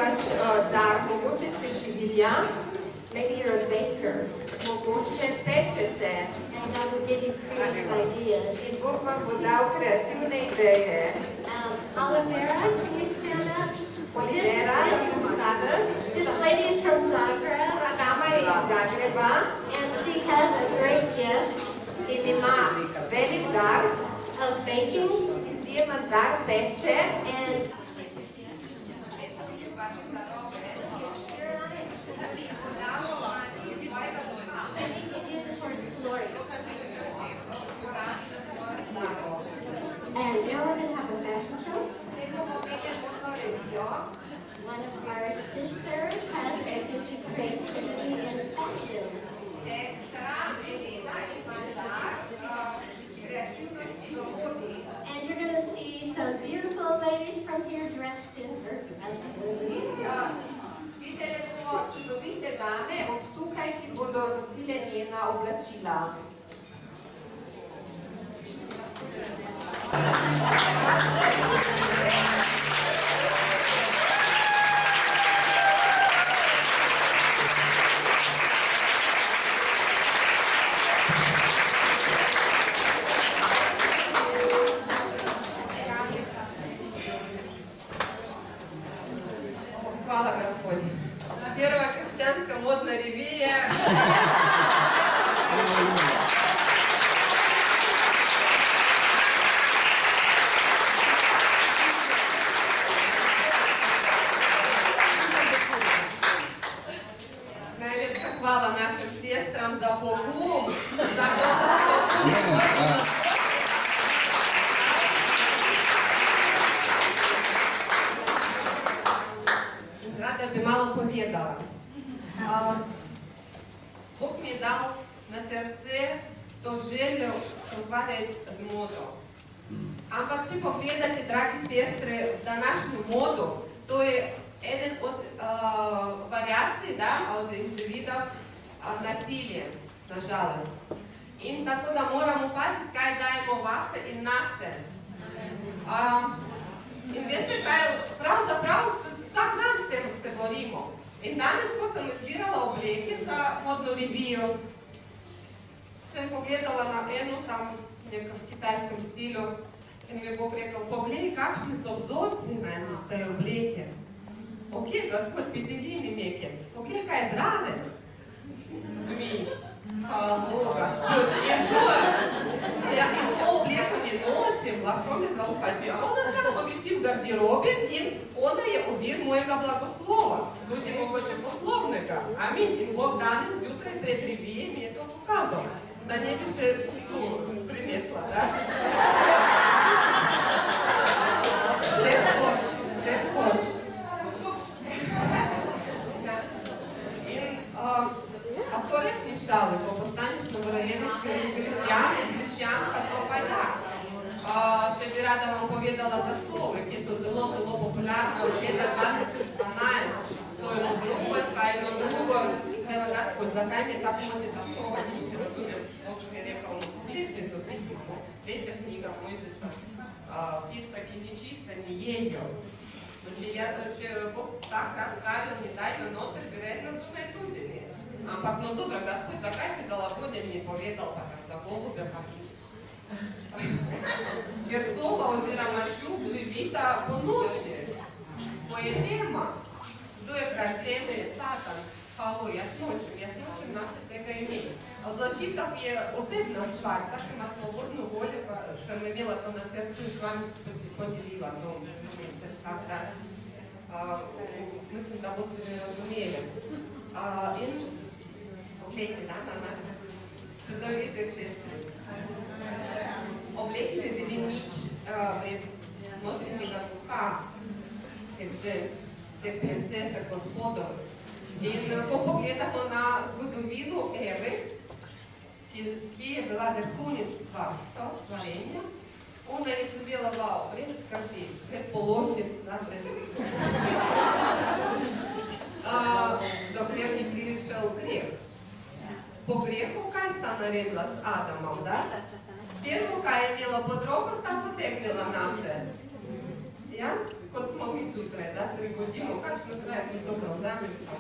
vaš dar, mogoče ste šivilja, maybe you're a baker, mogoče pečete and God will give you creative ideas. in Bog vam bo dal kreativne ideje. Olivera, can you stand up? Olivera, staneš? This lady is from Zagreb, Ta dama je iz Zagreba and she has a great gift in ima velik dar, of baking izjemen dar peče. and And now we're going to have a fashion show. One of our sisters has a gift of creativity and fashion. And you're going to see some beautiful ladies from here dressed in her dresses. Videli bomo čudovite dame od tukaj, ki bodo nosile njena oblačila. Hvala, Gospod. Prva krščanska modna revija. Najlepša hvala našim sestram za pogum, za pogum. Rada bi malo povedala. Bog mi je dal na srce to željo se ukvarjati z modo. Ampak če pogledate, dragi sestre, današnju modu, to je eden od variacij, od izvidov nasilja, nažalost. In tako da moramo paziti, kaj dajemo vase in nase. In veste kaj, pravzaprav vsak dan s tem se borimo. In danes, ko sem izbirala obleke za modno revijo, sem pogledala na eno tam nekem kitajskem stilu in mi je Bog rekel, poglej, kakšni so vzorci na te obleke. Ok, Gospod, petelini neke, poglej, kaj je zraven. Zmij. Hvala Boga, Gospod, je to. Ja, in to obleko ne nosim, lahko mi zaupati. Ona samo visi v garderobi in ona je ovir mojega blagoslova. Tudi mogoče poslovnega. Amin. In Bog danes, jutraj pred revijem je to pokazal. Da ne bi še tu prinesla, da? Vse poš. In to res ni šalo, ko postaneš novorojenski hrišćanka, to pa je tak. Še bi rada vam povedala za slove, ki so zelo, zelo popularne od leta 2012. Svojemu drugu, kaj je drugo. Evo, Gospod, zakaj mi je ta pomoći za slova, nič ne razumem. Bog mi je rekel, lesi to pismo, tretja knjiga Mojzesa, ptica, ki ni čista, ni jejo. Če Bog takrat pravil mi dajo noter, verjetno zunaj tudi ne. Ampak, no dobro, Gospod, zakaj si za lagodje mi povedal takrat za golube, pa ki? Jer slova oziroma šub živita po noči, po je tema. Kdo je kralj teme, je Satan. Halo, jaz nočem nas tega imeti. Odločitev je osebna stvar, vsak ima svobodno voljo, pa sem imela to na srcu in s vami se podelila to srca. Mislim, da boste me razumeli. In obleki na naše čudovite sestre. Obleki bi bili nič iz notranjega duha, teh žensk, teh princese, gospodov. In ko pogledamo na zgodovino Eve, ki je bila vrhunstva stvarjenja, ona je živela brez skrbi, brez položnic, dokler ni prišel greh. Po grehu, kaj sta naredila s Adamom, da? Prvo, kaj je imela pod roko, sta potegnila nase. Ja? Kot smo mi tukaj, da? Se godimo, kakšno zdaj ni dobro, zamljska.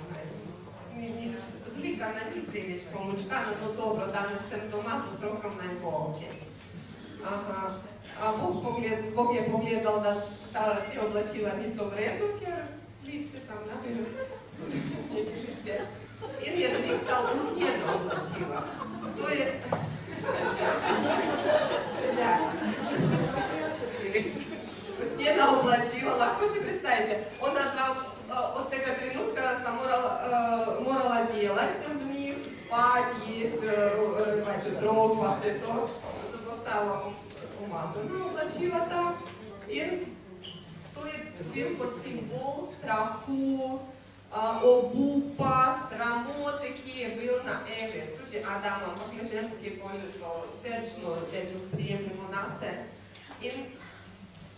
Zlikana ni preveč pomočkana, no dobro, danes sem doma z otrokom naj bo ok. A Bog je pogledal, da te oblačila niso v redu, ker vi ste tam napiru. In je zlikal njena oblačila. To je... Njena oblačila, lahko si predstavite, ona dva od tega trenutka sta morala delati v njih, spati, jesti, otrok, pa vse to, se postala umazana oblačila tam. In to je bil kot simbol strahu, obupa, sramote, ki je bil na Evi. Tudi Adam, ampak na ženski poljuto večno zemljo prijemljamo nase.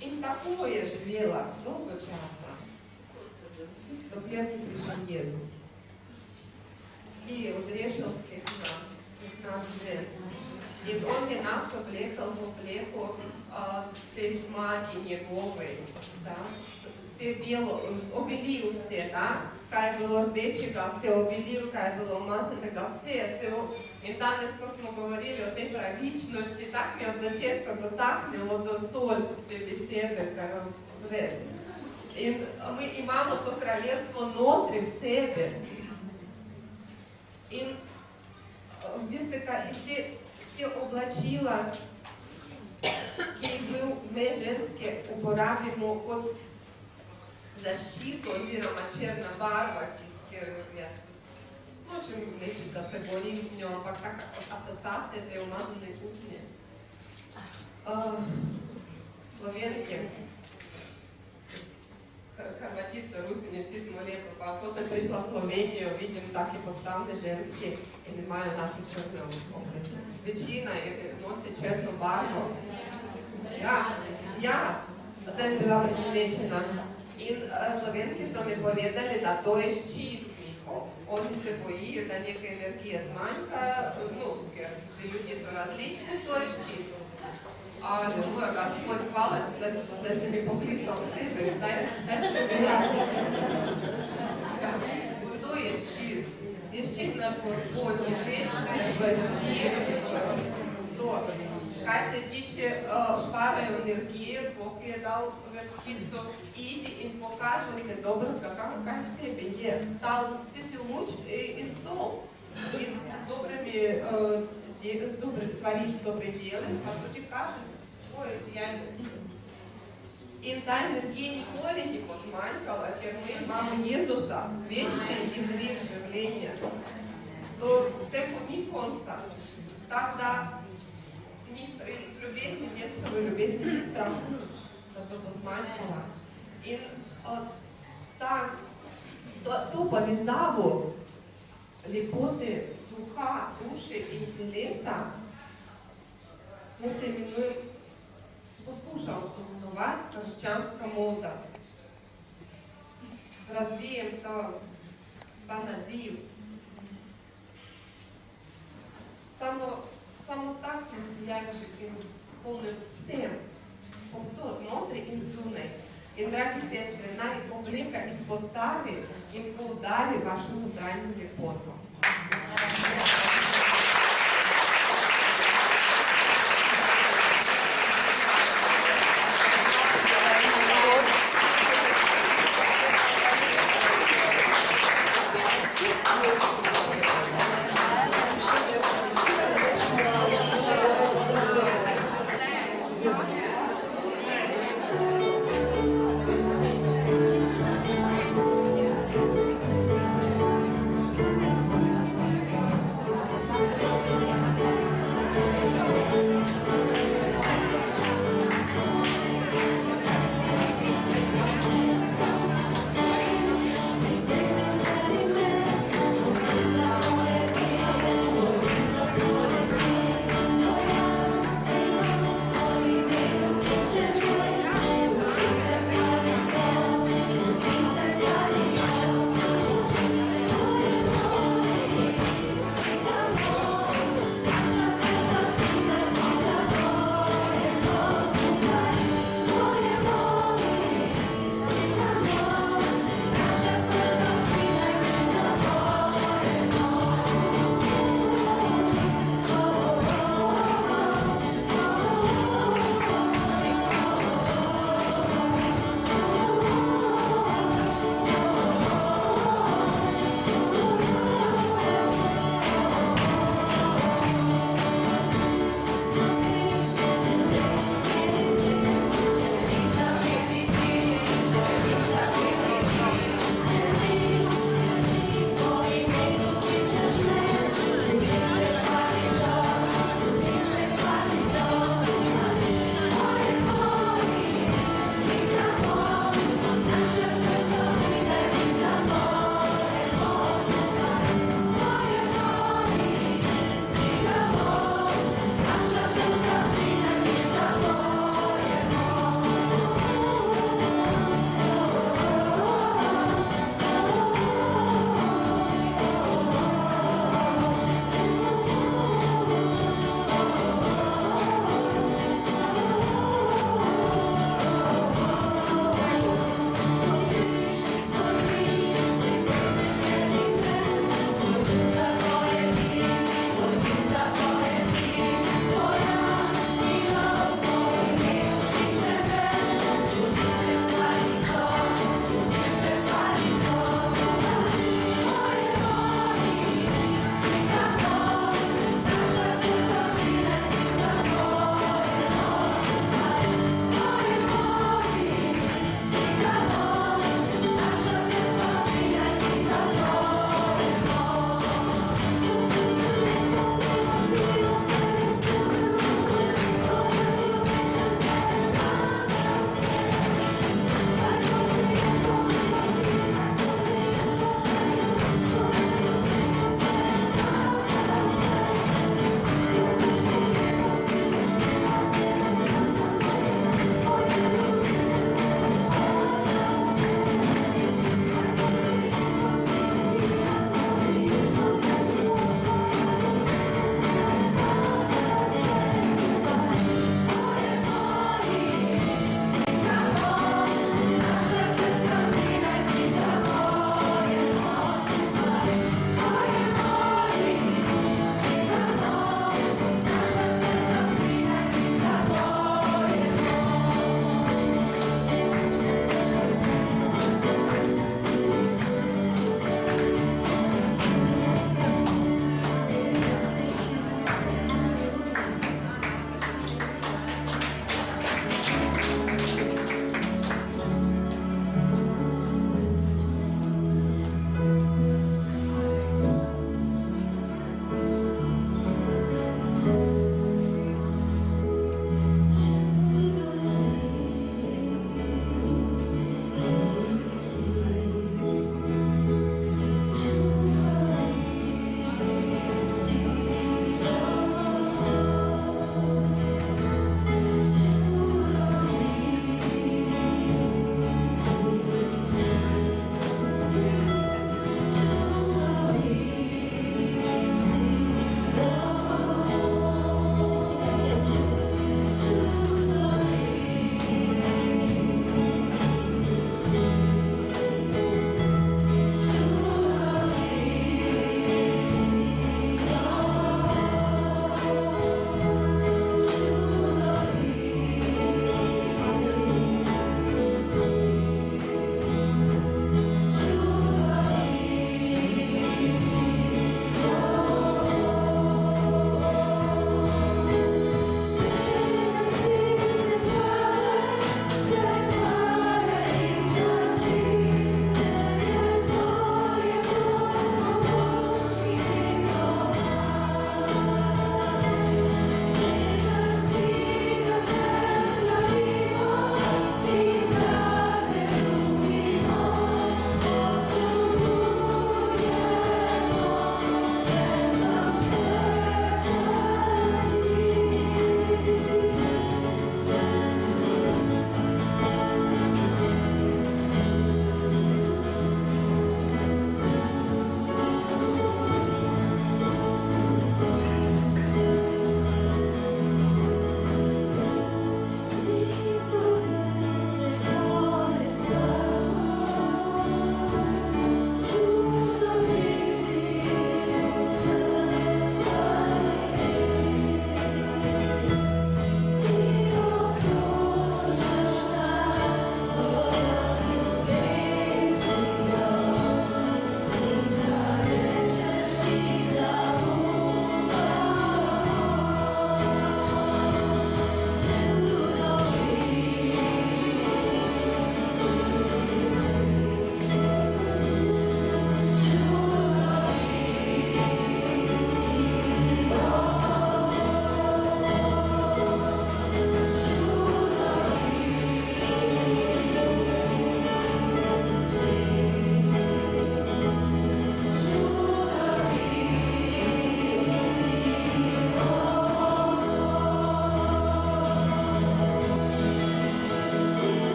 In tako je živela dolgo časa. Dokler ni prišel Jezus, ki je odrešil vseh nas žensk. In on je nas oblekal v obleko te zmagi njegovej. Vse belo, obilil vse, kaj je bilo rdečega, vse obilil, kaj je bilo masnega, vse. In danes, ko smo govorili o tej pravičnosti, tako mi od začetka dotaknilo do solj te besede, kaj je res. In mi imamo to kraljestvo notri v sebi. In veste kaj, te oblačila, ki jih mi ženske uporabimo kot zaščito oziroma črna barva, ker jaz nočem reči, da se borim z njo, ampak taka asociacija te umazane usnje. Slovenke, Hrvatice, Rusine, vsi smo lepo, pa ko sem prišla v Slovenijo, vidim take postavne ženske in imajo nasi črne obleke. Večina nosi črno barvo. Ja, sem bila presenečena. In Slovenki so mi povedali, da to je ščit njihov. Oni se bojijo, da neka energija zmanjka, ker vsi ljudje so različni, to je ščit. Moj Gospod, hvala, da si mi poklical sebe. Kdo je ščit? Je ščit naš Gospod, je ščit. Kaj se tiče šparajo energije, Bog je dal vrstico, idi in pokaži se dobrega, kaj v tebi je. Ti si luč in sol. In z dobre stvari dobre dele, pa tudi kaže svoje sjajnosti. In ta energija nikoli ni pozmanjkala, ker mi imamo Jezusa, večni izvir življenja. Temu ni konca. Tako da ljubezni Jezusovi ljubezni ni strah, da to pozmanjkala. In to povezavo lepote duha, duše in telesa, jaz se imenujem, poskušam imenovati krščanska moda. Razvijem ta naziv. Samo tak smo sijajoči in polni vsem, povsod, notri in zunaj. In, dragi sestre, naj obleka izpostavi in poudari vašo notranjo lepoto.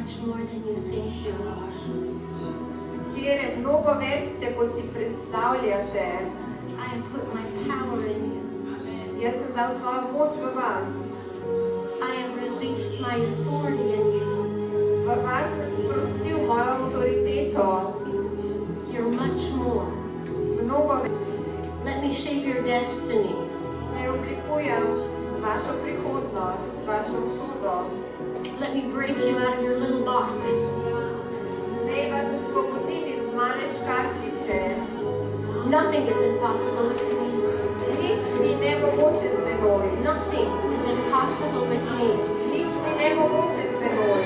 much more than you think you are. Včeraj mnogo več ste, kot si predstavljate. I have put my power in you. Jaz sem dal svojo moč v vas. I have released my authority in you. V vas sem sprostil mojo avtoriteto. You're much more. Mnogo več. Let me shape your destiny. Naj oblikujem vašo prihodnost, vašo usodo. Let me break you out of your little box. Naj vas osvobodim iz male škatlice. Nothing is impossible with me. Nič ni nemogoče z menoj. Nothing is impossible with me. Nič ni nemogoče z menoj.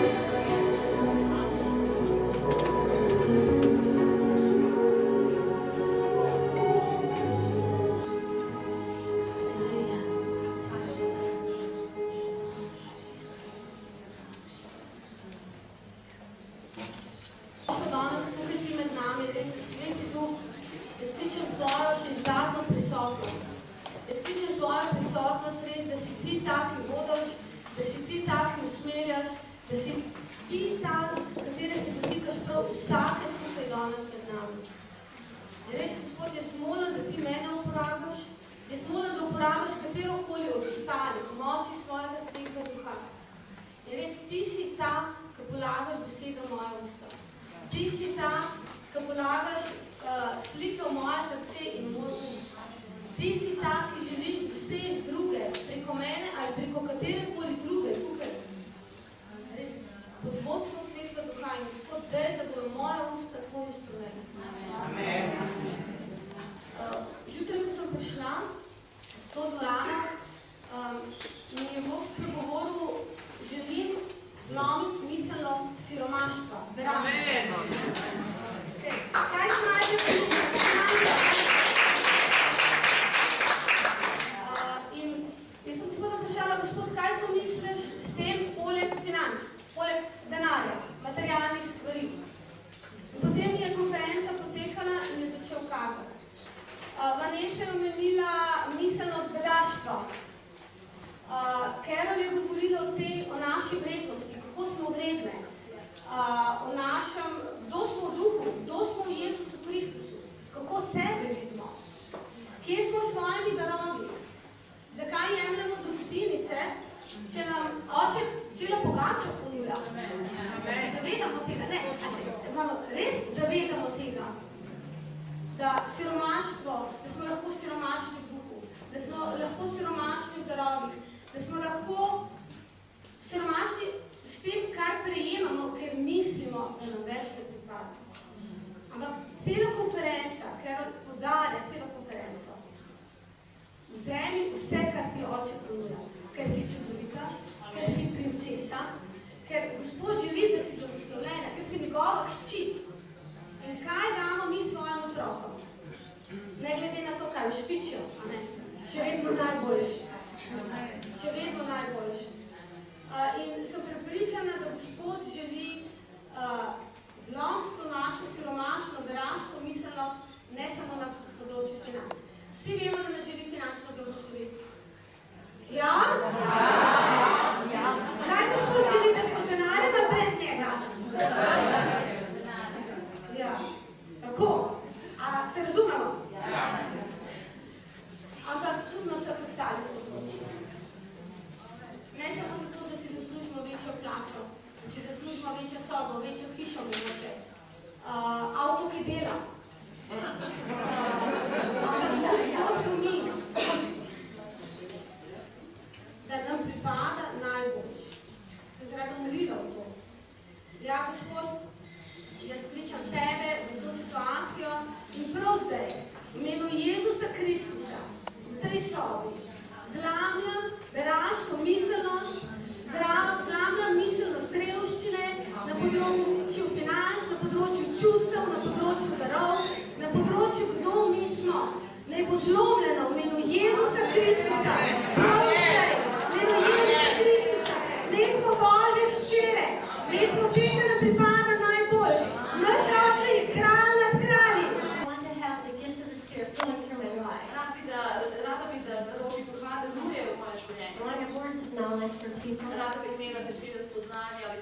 Rada bi imela besede spoznanja ali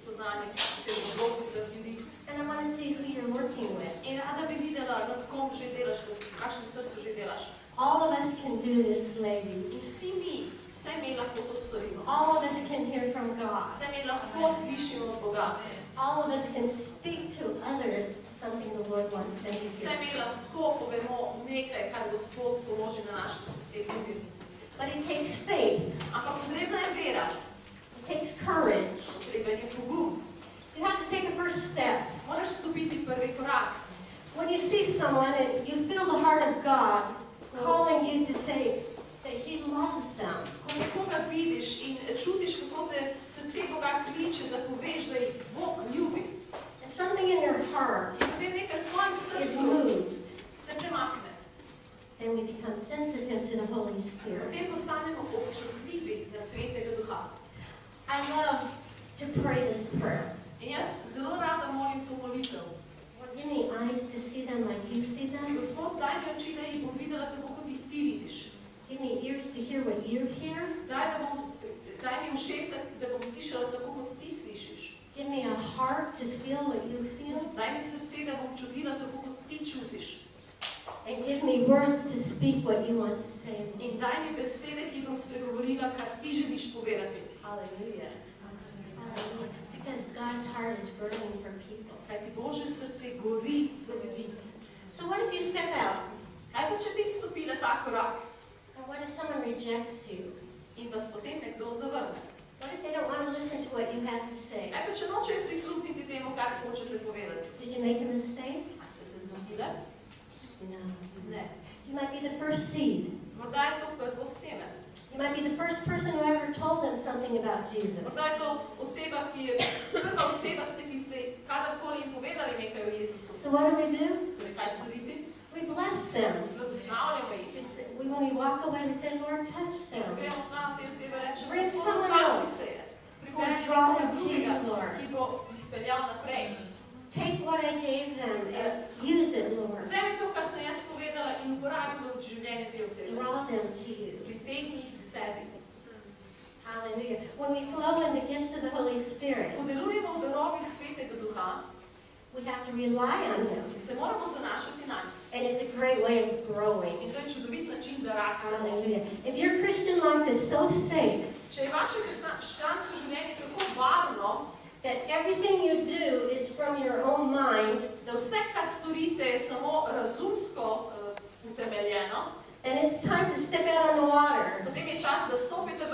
spoznanje working with. In rada bi videla, nad kom že delaš, v kakšnem srcu že delaš. All of us can do this, In ladies. vse mi lahko to storimo. All of us can hear from God. Vse mi lahko slišimo od Boga. All of us can speak to others something the Lord wants them to Vse hear. mi lahko povemo nekaj, kar Gospod položi na naše srce. But it takes faith. Ampak potrebna je vera, It takes courage. potreben je pogum. You have to take a first step. Moraš stopiti prvi korak. When you see someone and you feel the heart of God calling you to say that He loves them, Ko nekoga vidiš in čutiš, kako te srce Boga kliče, da poveš, da jih Bog ljubi. and something in your heart In potem nekaj v tvojem is srcu moved, se premakne. then we become sensitive to the Holy Spirit. Potem postanemo občutljivi na Svetega Duha. I love to pray this prayer. In jaz zelo rada molim to molitev. Lord, give me eyes to see them like you see them. Gospod, daj mi oči, da jih bom videla tako, kot jih ti vidiš. Give me ears to hear what you hear. Daj mi ušesa, da bom slišala tako, kot ti slišiš. Give me a heart to feel what you feel. Daj mi srce, da bom čutila tako, kot ti čutiš. And give me words to speak what you want to say. In daj mi besede, ki bom spregovorila, kar ti želiš povedati. Hallelujah. Because God's heart is burning for people. Kajti Božje srce gori za ljudi. So what if you step out? Kaj pa, če bi stopila ta korak Or what if someone rejects you? in vas potem nekdo zavrne? What if they don't want to listen to what you have to say? Kaj pa, če nočejo prisluhniti temu, kar hočete povedati? Did you make a mistake? A ste se zmotile? No. Ne. You might be the first seed. Morda je to prvo seme. You might be the first person who ever told them something about Jesus. Morda je to oseba, ki je prva oseba, ki ste kadarkoli jim povedali nekaj o Jezusu. So what do? Torej, kaj storiti? We bless them. Blagoslavljamo jih. When we walk away, we say, Lord, touch them. Gremo stran te osebe in rečemo, Bring Gospod, someone dotakni else. se. Who Pripelješ will draw nekoga them to drugega, you, Lord. ki bo jih peljal naprej. Take what I gave them and use it, Lord. Vzemi to, kar sem jaz povedala in uporabi to v življenju te osebe. Draw them to you. Pritegni jih k sebi. Hallelujah. When we flow in the gifts of the Holy Spirit, Ko delujemo v darovih Svetega Duha, we have to rely on Him. se moramo zanašati na njih. And it's a great way of growing. In to je čudovit način, da rastemo. Hallelujah. If your Christian life is so safe Če je vaše krščansko življenje tako varno, that everything you do is from your own mind, da vse, kar storite, je samo razumsko utemeljeno, then it's time to step out on the water. potem je čas, da stopite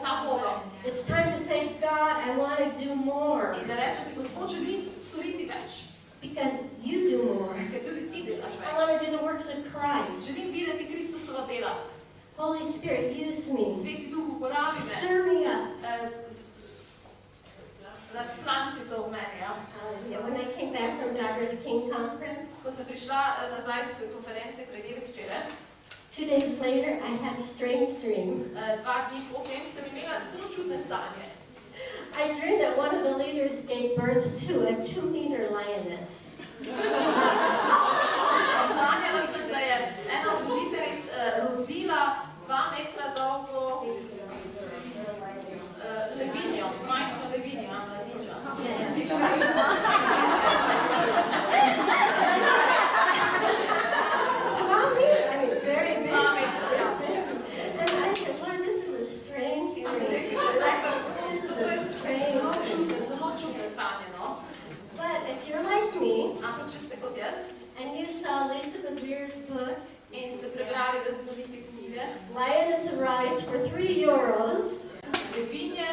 na vodo It's time to say, God, I want to do more. in da rečete, Gospod, želim storiti več, Because you do more. ker tudi ti delaš I want več. to do the works of Christ. Želim videti Kristusova dela. Holy Spirit, use me. Sveti Duh, uporabi me. Stir me up. Razplanti to v meni. Ja. Hallelujah. When I came back from the King conference, Ko sem prišla nazaj z konference Kraljeve včeraj, 2 days later, I had a strange dream. 2 dni potem sem imela zelo čudne sanje. I dreamed that one of the leaders gave birth to a 2-meter lioness. Sanjala sem, da je ena od voditeljic rodila 2 metra dolgo levinjo, majhno levinjo, mladiča. Very big. 2 metra. And I said, Lord, this is a strange dream. Zelo čudne sanje, no? But if you're like me, Ampak če ste kot jaz and you saw Elizabeth Weir's book, in ste prebrali raznovrstne knjige, Lioness Arise for €3, levinje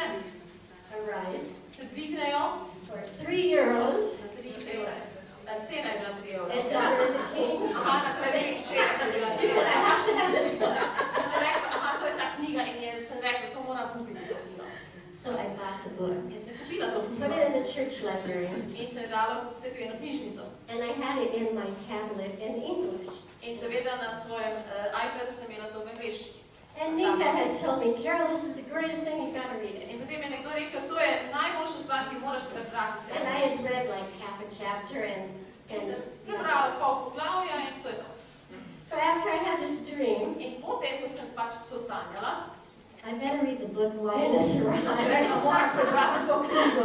arise, se dvignejo for €3, za 3 evre. Cena je bila 3 evre. and daughter of the king. Aha, na Kraljevih včeraj je bila He said, I cena. have to have this book. Sem rekla, aha, to je ta knjiga in sem rekla, to moram kupiti to knjigo. So I bought the book. In sem kupila to Put it knjigo. in the church library. In sem jo dala v eno knjižnico. And I had it in my tablet in English. In seveda na svojem iPadu sem imela to v angleščini. And Nika had told me, Carol, this is the greatest thing, you've got to read it. In potem je nekdo rekel, to je najboljša stvar, ki moraš prebrati. And I had read like half a chapter and In sem prebrala pol poglavja in to je to. so after I had this dream, In potem, ko sem pač to sanjala, I better read the book Lioness sem Arise. rekla, moram prebrati to knjigo.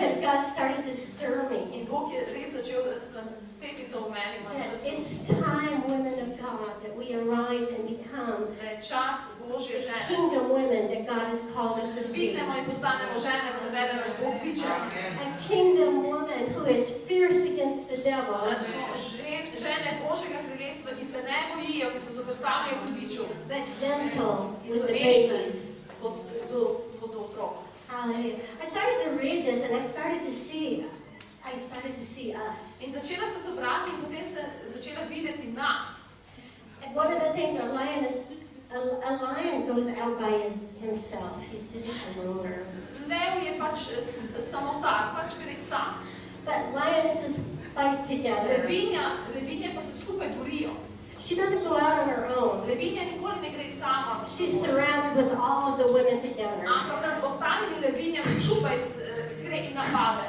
And God started to stir me. In Bog je res začel sem, teti to v meni, v mojem That srcu. it's time, women of God, that we arise and become Da je čas Božje žene. kingdom women that God has called Da us se to be. dvignemo in postanemo žene, v katere nas Bog kliče. A kingdom woman who is fierce against the devil. Da smo žene Božjega kraljestva, ki se ne bojijo, ki se zoprstavljajo hudiču, But gentle ki with so the vešne babies. kot otrok. Hallelujah. I started to read this and I started to see us. In začela sem to brati in potem sem začela videti nas. And one of the things a lion goes out by himself. He's just a loner. Lev je pač samotar, pač gre sam. But lionesses fight together. Levinje pa se skupaj borijo. She doesn't go out on her own. Levinja nikoli ne gre sama. She's surrounded with all of the women together. Ampak s ostalimi levinjami skupaj gre in napade.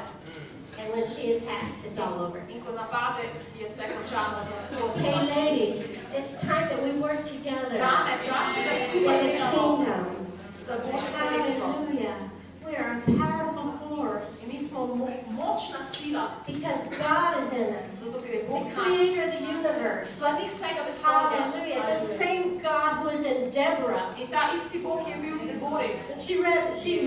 And when she attacks, it's all over. In ko napade, je vse končano za nas. Hey ladies, it's time that we work together Dame, čas je, da in skupaj the delamo kingdom. za Božje kraljestvo. Hallelujah. We are a powerful force In mi smo močna sila, because God is in us. zato ker je Bog The nas. creator of the universe. Stvarnik vsega vesolja. Hallelujah. The same God who is in Deborah. In ta isti Bog je bil v Debori. She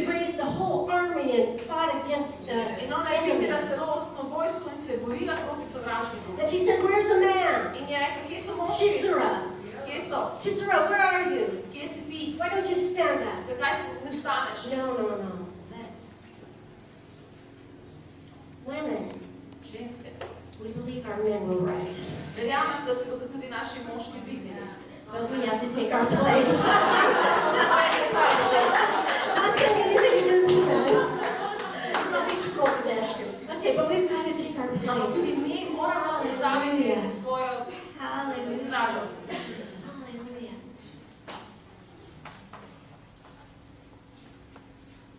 raised the whole army and fought against the In ona je videla enemy. celotno vojsko in se je borila proti sovražniku. And she said, "Where's the man? In je rekla, kje so moški? Sisera. Kje so? Sisera, where are you? Kje si ti? Why don't you stand up?" Zakaj ne vstaneš? No. Women, Ženske. we believe our men will rise. Verjamem, da se bodo tudi naši moški dvignili. But we have to take our place. Not saying anything against men. No, nič proti deškim. Okay, but we've got to take our Ampak tudi place. mi moramo postaviti svojo Hallelujah. izražo. Hallelujah.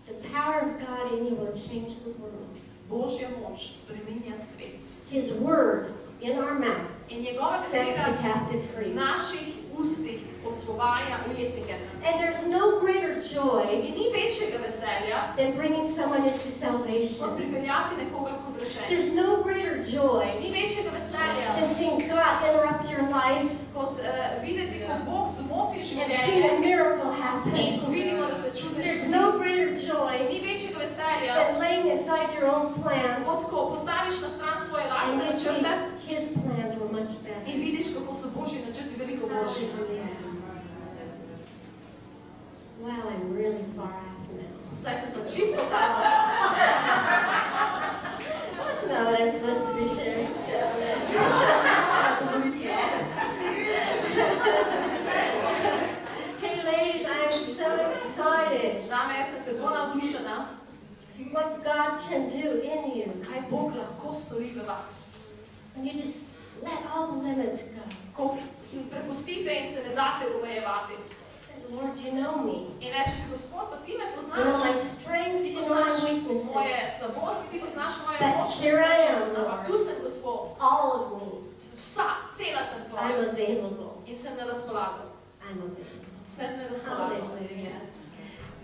The power of God in you will change the world. Božja moč spreminja svet. His word in our mouth In njegova sets beseda the captive v free. naših ustih osvobaja ujetnike. And there's no greater joy In ni večjega veselja, than bringing someone into kot salvation. pripeljati nekoga k odrešenju. There's no greater joy Ni večjega veselja, than seeing God interrupt your life kot videti, ko Bog zmoti and see življenje a miracle in happen. ko vidimo, da se čudež There's zgodi. no greater joy Ni večjega veselja, than laying aside your own plans kot ko postaviš na stran svoje and lastne you see načrte His plans were much in better. vidiš, kako so Božji načrti veliko boljši. Wow, I'm really far off now. Zdaj sem pa čisto tam. That's not what I'm supposed to be sharing. Hey ladies, I'm so excited Dame, jaz sem tako navdušena, what God can do in you. kaj Bog lahko stori v vas. When you just let all the limits go. Ko se prepustite in se ne date omejevati. Say, Lord, you know me. In rečete, Gospod, pa ti me You know poznaš. my strengths, Ti you know my poznaš moje weaknesses. slabosti, ti poznaš moje But močne here I strani. am, Lord. Ampak tu sem, Gospod. All of me. Cela sem I'm tvoja. available. In sem na razpolago. I'm available. Sem na razpolago. Hallelujah.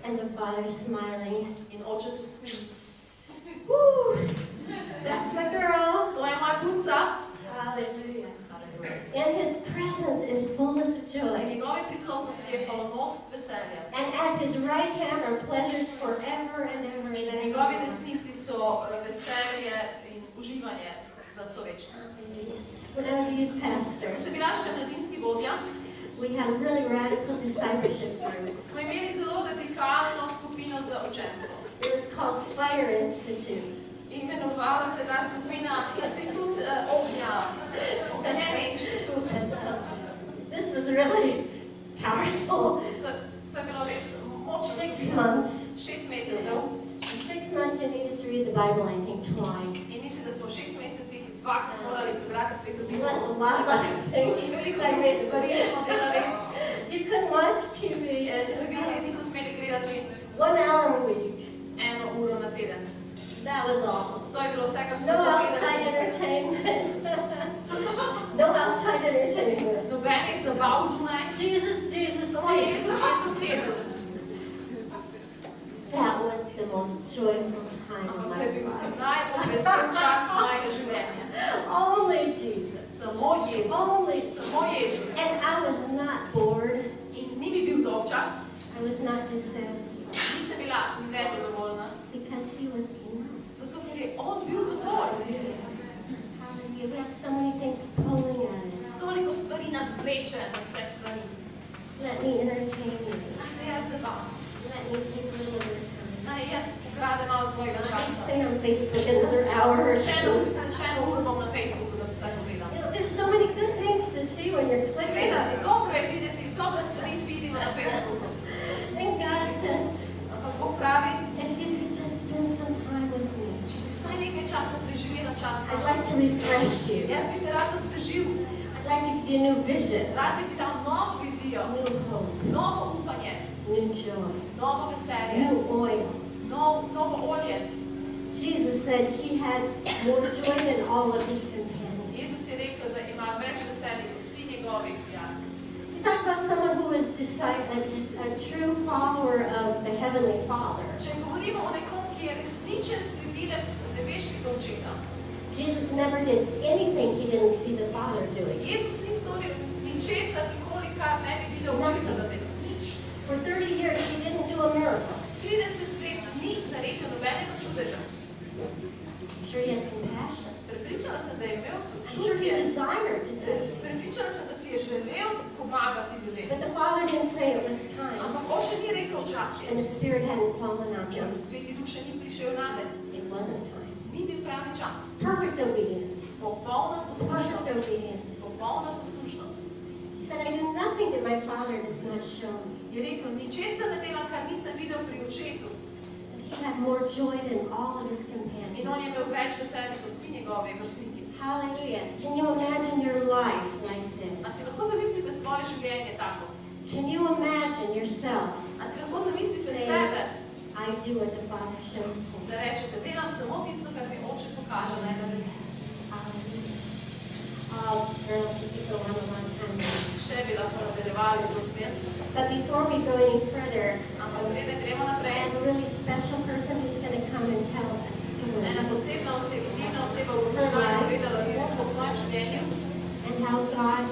And the Father's smiling. In oče se smili. Woo! That's my girl. To je moja punca. Hallelujah. In His presence is fullness of V joy. njegovi prisotnosti je polnost veselja. And at His right hand are pleasures forever and ever. In na njegovi desnici so veselje in uživanje za vso večnost. When I was a youth pastor, Ko sem bila še mladinski vodja, we had a really radical discipleship group. smo imeli zelo radikalno skupino za učenstvo. It was called Fire Institute. Imenovala se ta skupina Institut ognja, ognjeni inštitut. This was really powerful. To je bilo res močno 6 skupino. months. 6 mesecev. In 6 months you needed to read the Bible, I think, twice. In mislim, da smo v 6 mesecih dvakrat morali prebrati Sveto It was pismo. a lot of other things. In veliko drugih stvari smo delali. You couldn't watch TV. Televizije niso smeli gledati 1 hour a week. 1 uro na teden. That was all. To je bilo vse, kar smo No outside gledali. entertainment. No outside entertainment. Nobenih zabav zunaj. Jesus, Jesus, Samo Jesus. Jezus, Jezus, Jezus. That was the most joyful time of Ampak to my je bil life. najbolj vesel čas mojega življenja. Only Jesus. Samo Jezus. Only Samo Jezus. And I was not bored. In ni mi bil dolg čas. I was not dissatisfied. Nisem bila nezadovoljna. Because he was enough. Zato, ker je on bil dovolj. Hallelujah. We have so many things pulling at us. Toliko stvari nas vleče na vse strani. Let me entertain you. Naj jaz zabavam. Let me take a little bit of time. Naj jaz ukradem malo tvojega Let me časa. stay on Facebook another hour or Še so. eno uro bom na Facebooku, da vse pogledam. You know, there's so many good things to see when you're clicking. Seveda, dobro je videti, dobre stvari vidimo na Facebooku. And God says, Ampak Bog pravi, if you could just spend some time with me, če bi vsaj nekaj časa preživela čas, I'd like to refresh you. jaz bi te rad osvežil, I'd like to give you a new vision, rad bi ti dal novo vizijo, new hope, novo upanje, new joy, novo veselje, new oil. novo olje. Jesus said he had more joy than all of his companions. Jezus je rekel, da ima več veselja kot vsi njegovi prijatelji. You talk about someone who is a true follower of the Heavenly Father. Če govorimo o nekom, ki je resničen sledilec nebeškega očeta, Jesus never did anything he didn't see the Father doing. Jezus ni storil ničesar nikoli, kar ne bi videl očeta za tem. Nič. For 30 years he didn't do a miracle. 30 let ni naredil nobenega čudeža. I'm sure he had compassion. Prepričana sem, da je imel I'm sure he sočutje. desired to touch me. Prepričana sem, da si je želel pomagati ljudem. But the Father didn't say it was time. Ampak oče ni rekel včasih. And the Spirit hadn't fallen on him. In Sveti Duh še ni prišel name. It wasn't time. Ni bil pravi čas. Perfect obedience. Popolna Perfect poslušnost. obedience. Popolna poslušnost. He said, I do nothing that my Father does not show me. Je rekel, ničesar ne delam, kar nisem videl pri očetu. He had more joy than all of his In on je companions. imel več veselja kot vsi njegovi vrstniki. Hallelujah. Can you imagine your life like A si this? lahko zamislite svoje življenje tako? Can you imagine yourself A si lahko zamislite Say- sebe, I do what the Father shows me? da rečete, delam samo tisto, kar mi oče pokaže naj naredim. Girls, we could go on a long time now. Še bi lahko nadaljevali v smer. But before we go any further, Ampak preden gremo I naprej, have a really special person who's going to come and tell a ena story posebna oseba, izjemna oseba bo prišla in povedala zgodbo o svojem življenju, and how God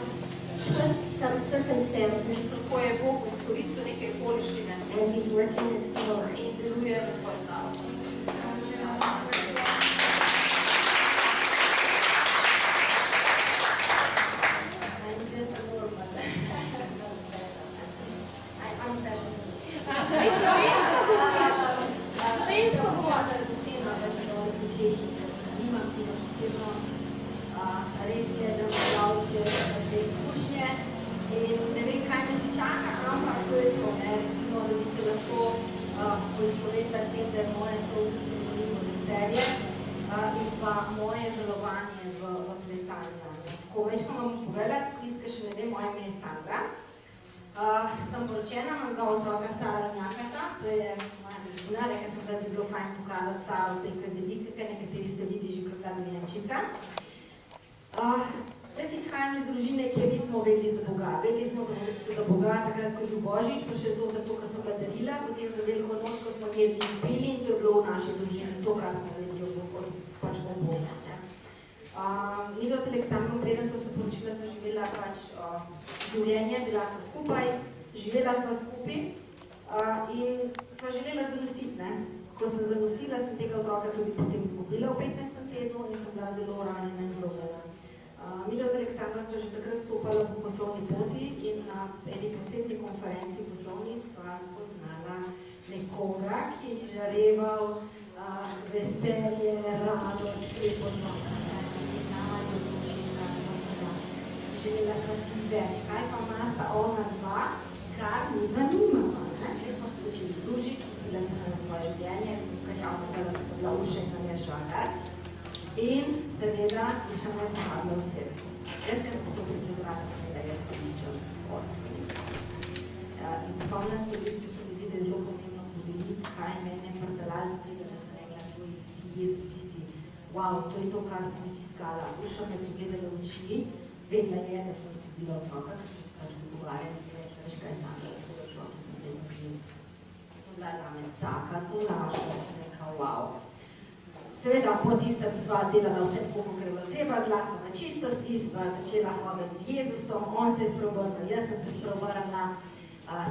took some circumstances kako je Bog izkoristil neke okoliščine and He's working His glory. in deluje v svoj slavo. I'm just a little bit not special. I'm special. Slovensko govorim recimo, da bi bilo reči, nimam si ga posebno. Res je, da me nauči vse izkušnje in ne vem, kaj me še čaka, ampak to je to, ne, recimo, da bi se lahko poistovetila s tem, da je moje solze spremenilo veselje in pa moje žalovanje v plesanju. Tako, večko vam povedala, tiste, še ne vem, moje ime je Sandra. Sem poročena, imam dva otroka Sara in Jakata, to je moja družina, rekla sem, da bi bilo fajn pokazati Saro, zdaj, ko je velika, nekateri ste videli že kakšna dojenčica. Jaz izhajam iz družine, kjer nismo vedeli za Boga. Vedeli smo za Boga takrat, ko je bil Božič, pa še to zato, ker smo ga darila, potem za veliko noč, ko smo jedli in pili in to je bilo v naši družini, to, kar smo vedeli od pač od Boga. Midva z Aleksankom, preden sem se poročila, smo živela pač življenje, bila sva skupaj, živela sva skupaj in sva želela zanositi, ne. Ko sem zanosila, sem tega otroka tudi potem izgubila v 15. tednu in sem bila zelo ranjena in zlomljena. Midva z Aleksandra sva že takrat stopala po poslovni poti in na eni posebni konferenci poslovni sva spoznala nekoga, ki je žareval veselje, radost, odnos. Želela sva si več, kaj pa ima sta ona dva, kar midva nimava. Ker smo se začeli družiti, spustila sem na svoje življenje, ker javno zdala, da sem bila uša in nam je žagar. In seveda, duša me je pomadla v cerkvi. Jaz, ker sem stopila čez vrata, seveda, jaz pričam od. In spomnim se, v bistvu se mi zdi, da je zelo pomembno podeliti, kaj mene je pripeljalo do tega, da sem rekla, to je Jezus, ki si, wow, to je to, kar sem si iskala. Uša me je pogledala v oči, vedela je, da sem zgubila otroka, ker sem se pač pogovarjala in rekla, veš kaj, Sandra, da je otrok in zdaj Jezus. To je bila za me taka tolažba, da sem rekla, wow. Seveda, po tistem sva delala vse tako, kot je bilo treba, glasno na čistosti, sva začela hoditi z Jezusom, on se je spreobrnil, jaz sem se spreobrnila,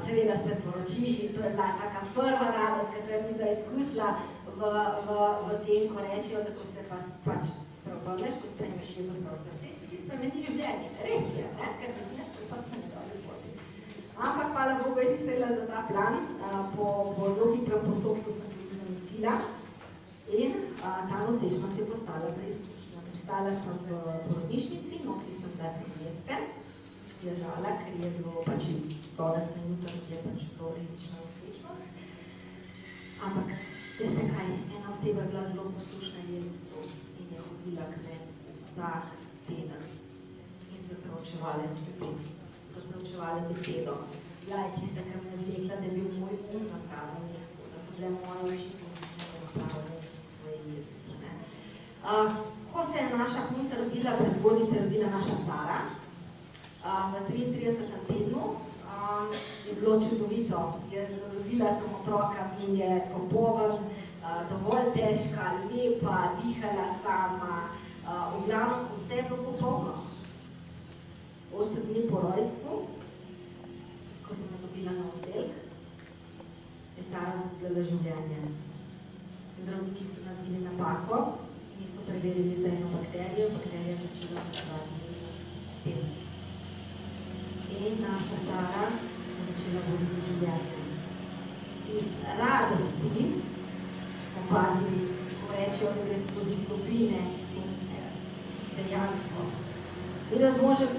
seveda se poročiš in to je bila taka prva radost, ki sem bila izkusila v tem, ko rečejo, da ko se pač spreobrneš, ko sprejmeš Jezusa v srce, se ti spremeni življenje. Res je, ker začne stopati na njegove poti. Ampak hvala Bogu, jaz sem sedela za ta plan, po zelo hitrem postopku sem tudi zamislila. In ta nosečnost je postala preizkušnja. Pristala sem v porodnišnici, notri sem bila 3 mesece, ležala, ker je bilo pač iz 12 minut, je pač to rizična nosečnost. Ampak, veste kaj, ena oseba je bila zelo poslušna Jezusu in je hodila k meni vsak teden in se preučevale skrbi, se preučevale besedo. Bila je tista, kar me je vlekla, da je bil moj na pravem mestu, da so bile moje oči na pravem mestu. Jezusa, ne. Ko se je naša punca rodila, prezgodnji se je rodila naša Sara, v 33. tednu, je bilo čudovito, jer rodila sem otroka, bil je popoln, dovolj težka, lepa, dihala sama, v glavnem vse je bilo popolno. 8 dni po rojstvu, ko sem jo dobila na oddelek, je Sara izgubljala življenje. Zdravniki so naredili napako, niso preverili za eno bakterijo, bakterija začela popraviti sistem. In naša Sara je začela boriti življenje. Iz radosti smo padli, ko rečejo, da gre skozi globine sence, dejansko. In da z možem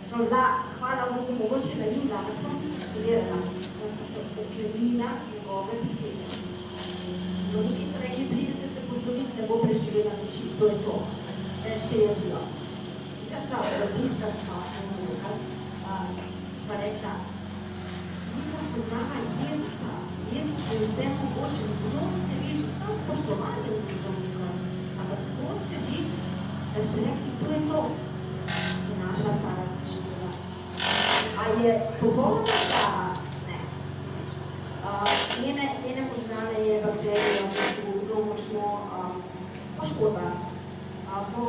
smo bila, hvala Bogu, mogoče naivna, ampak smo se študirala, da so se oklenila njegove besede. Zdravniki so rekli, pridite se posloviti, ne bo preživela noči, to je to. Več te je bilo. In da so tista, sva rekla, mi poznava Jezusa. Jezus je vse mogoče, kdo ste vi, vsem spoštovanjem zdravnikom, ampak kdo ste vi, da ste rekli, to je to. In naša Sara živela. A je popolnoma Sara? Njene možgane je bakterija zelo močno poškodba. Po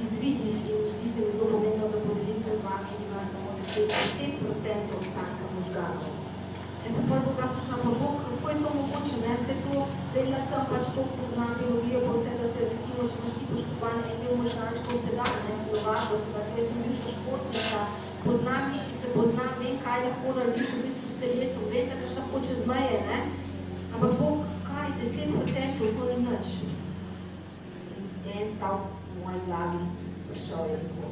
izvidih in zdi se mi zelo pomembno, da podelitve z vami ima samo 10% ostanka možganov. Jaz sem prvo sprašala, pa Bog, kako je to mogoče? Ne se to, vedela sem pač to poznam biologijo, pa vse, da se recimo, če imaš ti poškodban en del možgančkov, se da, ne stilovako, jaz sem bivša športnica, poznam mišice, poznam, vem, kaj lahko narediš v bistvu s telesom, vem, da kaš lahko čez meje, ne? Ampak Bog, kaj, 10%, to ni nič. In en stav v moji glavi prišel je tako,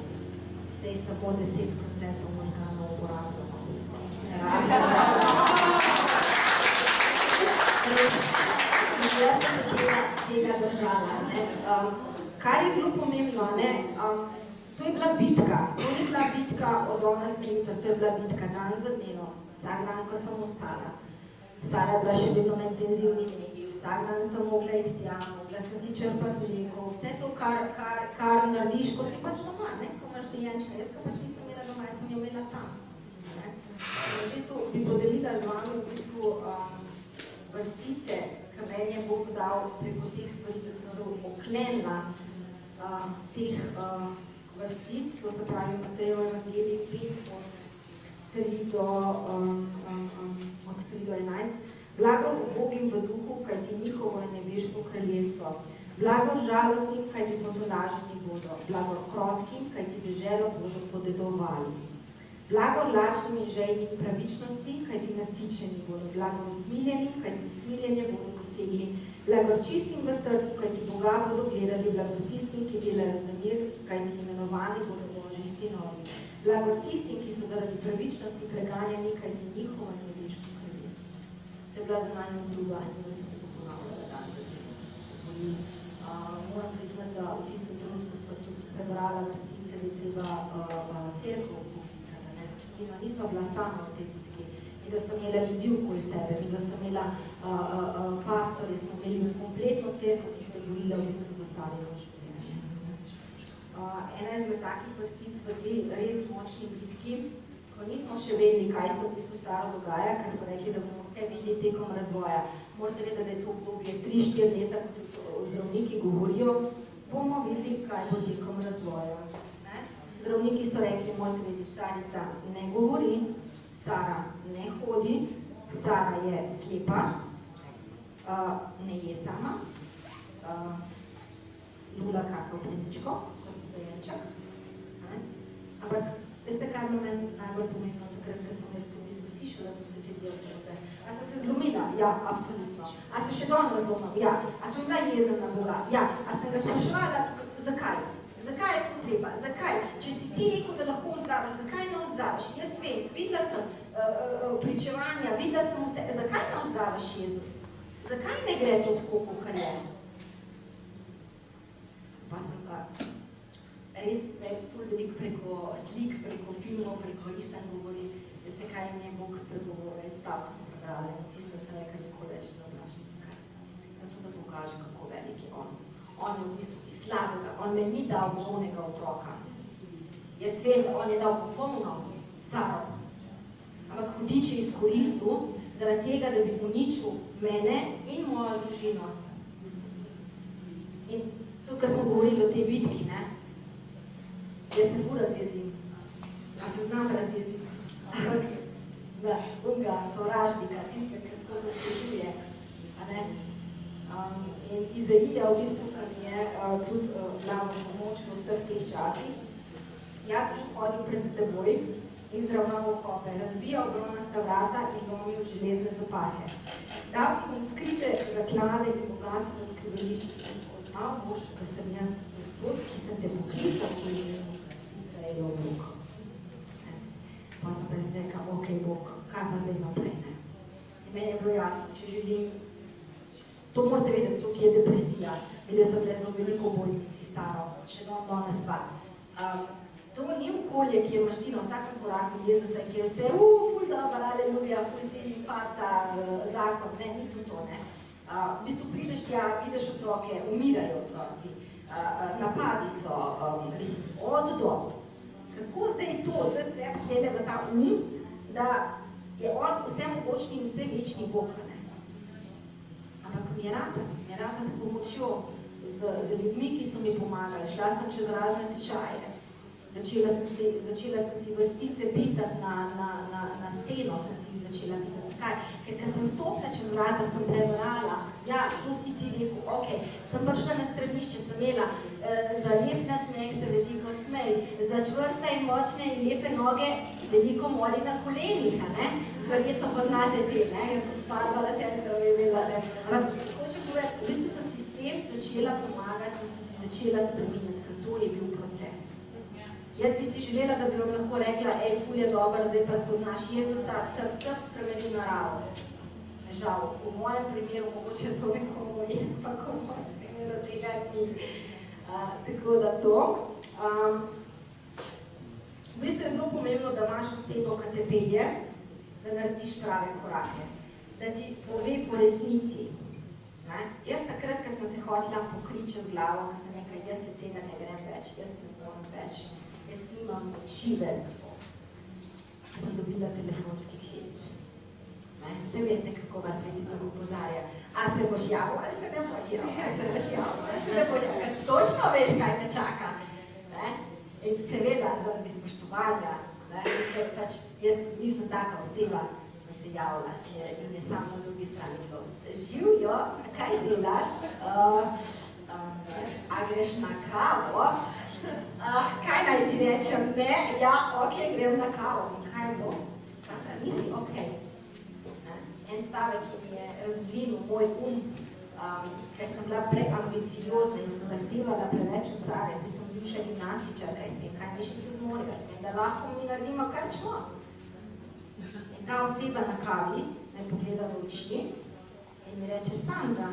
sej samo 10% možganov uporabljamo. Jaz sem se tega držala. Kar je zelo pomembno, to je bila bitka. To ni bila bitka od 12 minut, to je bila bitka dan za dnevom. Vsak dan, ko sem ostala. Sara je bila še vedno na intenzivni negi. Vsak dan sem mogla iti tja, mogla sem si črpati mleko. Vse to, kar narediš, ko si pač doma, ko imaš dojenčka. Jaz, ko pač nisem imela doma, jaz sem jo imela tam. V bistvu bi podelila z vami v bistvu vrstice, ki meni je Bog dal preko teh stvari, da sem se oklenila teh vrstic, to se pravi Matejevo evangelij 5 od 3 do 11. Blagor ubogim v duhu, kajti njihovo je nebeško kraljestvo. Blagor žalostnim, kajti potolaženi bodo. Blagor krotkim, kajti deželo bodo podedovali. Blagor lačnim in žejnim pravičnosti, kajti nasičeni bodo. Blagor usmiljenim, kajti usmiljenje bodo dosegli. Blagor čistim v srcu, kajti Boga bodo gledali. Blagor tistim, ki delajo za mir, kajti imenovani bodo Božji sinovi. Blagor tistim, ki so zaradi pravičnosti preganjeni, kajti njihovo je nebeško kraljestvo. To je bila za nami obljuba in da se poponavljala dan za tem, ko smo se borili. Moram priznati, da v tistem trenutku smo tudi prebrala vrstice, da je treba cerkev poklicati. Nismo bila sama v tej bitki. In da sem imela ljudi okoli sebe, in da sem imela pastorje, smo imeli kompletno cerkev, ki se je borila v bistvu za Sarjevo življenje. Ena izmed takih vrstic v tej res močni bitki, ko nismo še vedeli, kaj se v bistvu Saro dogaja, ker so rekli, da bomo vse videli tekom razvoja. Morate vedeti, da je to obdobje 3-4 leta, zdravniki govorijo, bomo videli, kaj bo tekom razvoja. Zdravniki so rekli, moj carica ne govori, Sara ne hodi, Sara je slepa, ne je sama, lula kakao pleničko, kot dojenček. Ampak, veste, kaj bilo meni najbolj pomembno takrat, ko sem jaz v bistvu slišala, so se te diagnoze. A sem se zlomila? Ja, absolutno. A se še danes zlomam? Ja. A sem bila jezen na Boga? Ja. A sem ga spraševala, zakaj? Zakaj je to treba? Zakaj? Če si ti rekel, da lahko ozdraviš, zakaj ne ozdraviš? Jaz vem, videla sem pričevanja, videla sem vse. Zakaj ne ozdraviš, Jezus? Zakaj ne gre to tako, kot je? Pa sem pa res veliko preko slik, preko filmov, preko risanj govori. Veste, kaj jim je Bog spregovoril? Stavek sem prebrala in tisto sem rekla nikoli več ne vprašam, zakaj? Zato, da pokaže, kako velik je on. On je v bistvu iz slabega, on me ni dal bolnega otroka. Jaz vem, da on je dal popolno Saro. Ampak hudič je izkoristil zaradi tega, da bi uničil mene in mojo družino. In tukaj smo govorili o tej bitki, ne? Jaz se bo razjezim. A se znam razjezim. Ampak, da, unga, sovražnika, tiste, ki skozi obtožuje. In Izaija, v bistvu, kar mi je tudi glavno pomoč v vseh teh časih, jaz bom hodil pred teboj in zravnal okope, razbijal bronasta vrata in lomil železne zopahe. Dal ti bom skrite zaklade in bogatstvo na skrivališču, da spoznal boš, da sem jaz Gospod, ki sem te poklical v imenu Izraelov Bog. Pa sem pa zdaj rekla, ok, Bog, kaj pa zdaj naprej, ne? In meni je bilo jasno, če želim, to morate vedeti, tukaj je depresija, videl sem zelo veliko bolnici, Saro, še danes stvar. To ni okolje, ki je mašti na vsakem koraku Jezusa, ki je vse, ful dober, aleluja, ful si, faca, zakon, ne, ni to, ne. V bistvu prideš tja, vidiš otroke, umirajo otroci, napadi so, mislim, od do. Kako zdaj to, da se vklele v ta da je on vse mogočni in vse večni Bog, ne? Ampak mi je raven s pomočjo, z ljudmi, ki so mi pomagali, šla sem čez razne tečaje, začela sem si vrstice pisati na steno, sem si jih začela pisati. Zakaj? Ker sem stopila čez vrata, sem prebrala, ja, to si ti rekel, ok, sem prišla na stranišče, sem imela za lep nasmej se veliko smej, za čvrsta in močne in lepe noge veliko moli na kolenih, ne? Verjetno poznate te, ne? Barbara Tenska je imela, ne? Ampak, hoče povedati, v bistvu sem si s tem začela pomagati in sem si začela spreminjati, ker to je bil proces. Jaz bi si želela, da bi vam lahko rekla, ej, ful je dober, zdaj pa spoznaš Jezusa, cel spremeni naravo. Žal, v mojem primeru, mogoče to nekomu je, pa v mojem primeru tega ni. Tako da to. V bistvu je zelo pomembno, da imaš osebo, ki te pelje, da narediš prave korake, da ti pove po resnici. Jaz takrat, ko sem se hotela pokriti čez glavo, ko sem nekaj, jaz se tega ne grem več, jaz ne moram več. Jaz nimam moči več za to. Sem dobila telefonski klic. Vse veste, kako vas sveti tam upozarja. A se boš javil, ali se ne boš javil, ali se boš javil, ali se ne boš javil. Točno veš, kaj me čaka. In seveda, zaradi spoštovanja, ker pač jaz nisem taka oseba, sem se javila in je samo na drugi strani bilo. Živjo, kaj delaš? A greš na kavo? Kaj naj ti rečem? Ne, ja, ok, grem na kavo. In kaj bo? Sandra, nisi ok. En stavek, ki mi je razblinil moj ker sem bila preambiciozna in sem zahtevala preveč od Sare, zdaj sem bivša gimnastičarka in smem, kaj mišice zmorejo, smem, da lahko mi naredimo kar čmo. In ta oseba na kavi me pogleda v oči in mi reče, Sandra,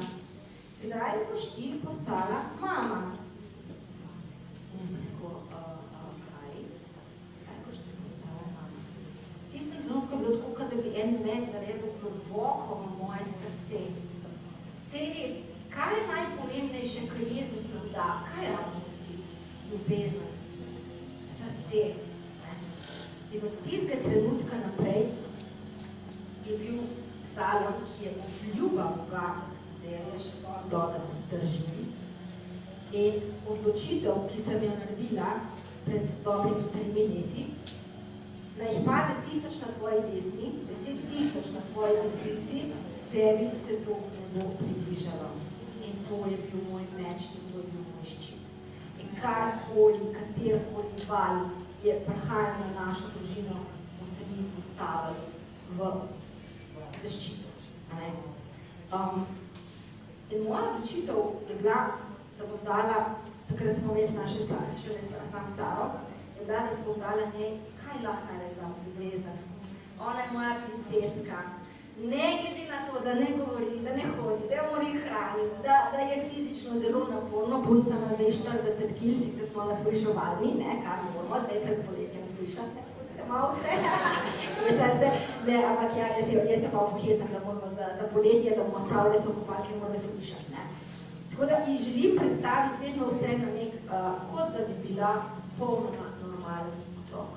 kdaj boš ti postala mama? In jaz si skoro, kaj boš ti postala mama? Tisto trenutko je bilo tako, da bi en med zarezal globoko v moje srce. Sej res, kaj je najpomembnejše, kar Jezus nam da? Kaj ravno si? Ljubezen, srce. In od tistega trenutka naprej je bil psalm, ki je ljuba Boga, ki se je še danes držim. In odločitev, ki sem jo naredila pred dobrimi 3 leti, naj jih pade 1000 na tvoji desni, 10 000 na tvoji desnici, tebi se to ne bo približalo. In to je bil moj meč in to je bil moj ščit. In karkoli, katerkoli val je prihajal na našo družino, smo se mi postavili v zaščito. In moja odločitev je bila, da bom dala, takrat smo imeli sam staro, je bila, da smo dala njej, kaj lahko največ dam ljubezen. Ona je moja princeska. Ne glede na to, da ne govori, da ne hodi, da jo mora hraniti, da je fizično zelo naporno, punca ima zdaj 40 kil, sicer smo na shujšovalni, kar moramo, zdaj pred poletjem shujšati, punce malo vse. Ampak ja, jaz jo pa pohecam, da moramo za poletje, da bomo spravili so kopalke, moramo se shujšati. Tako da ji želim predstaviti vedno vse na nek, kot da bi bila polnoma normalen otrok.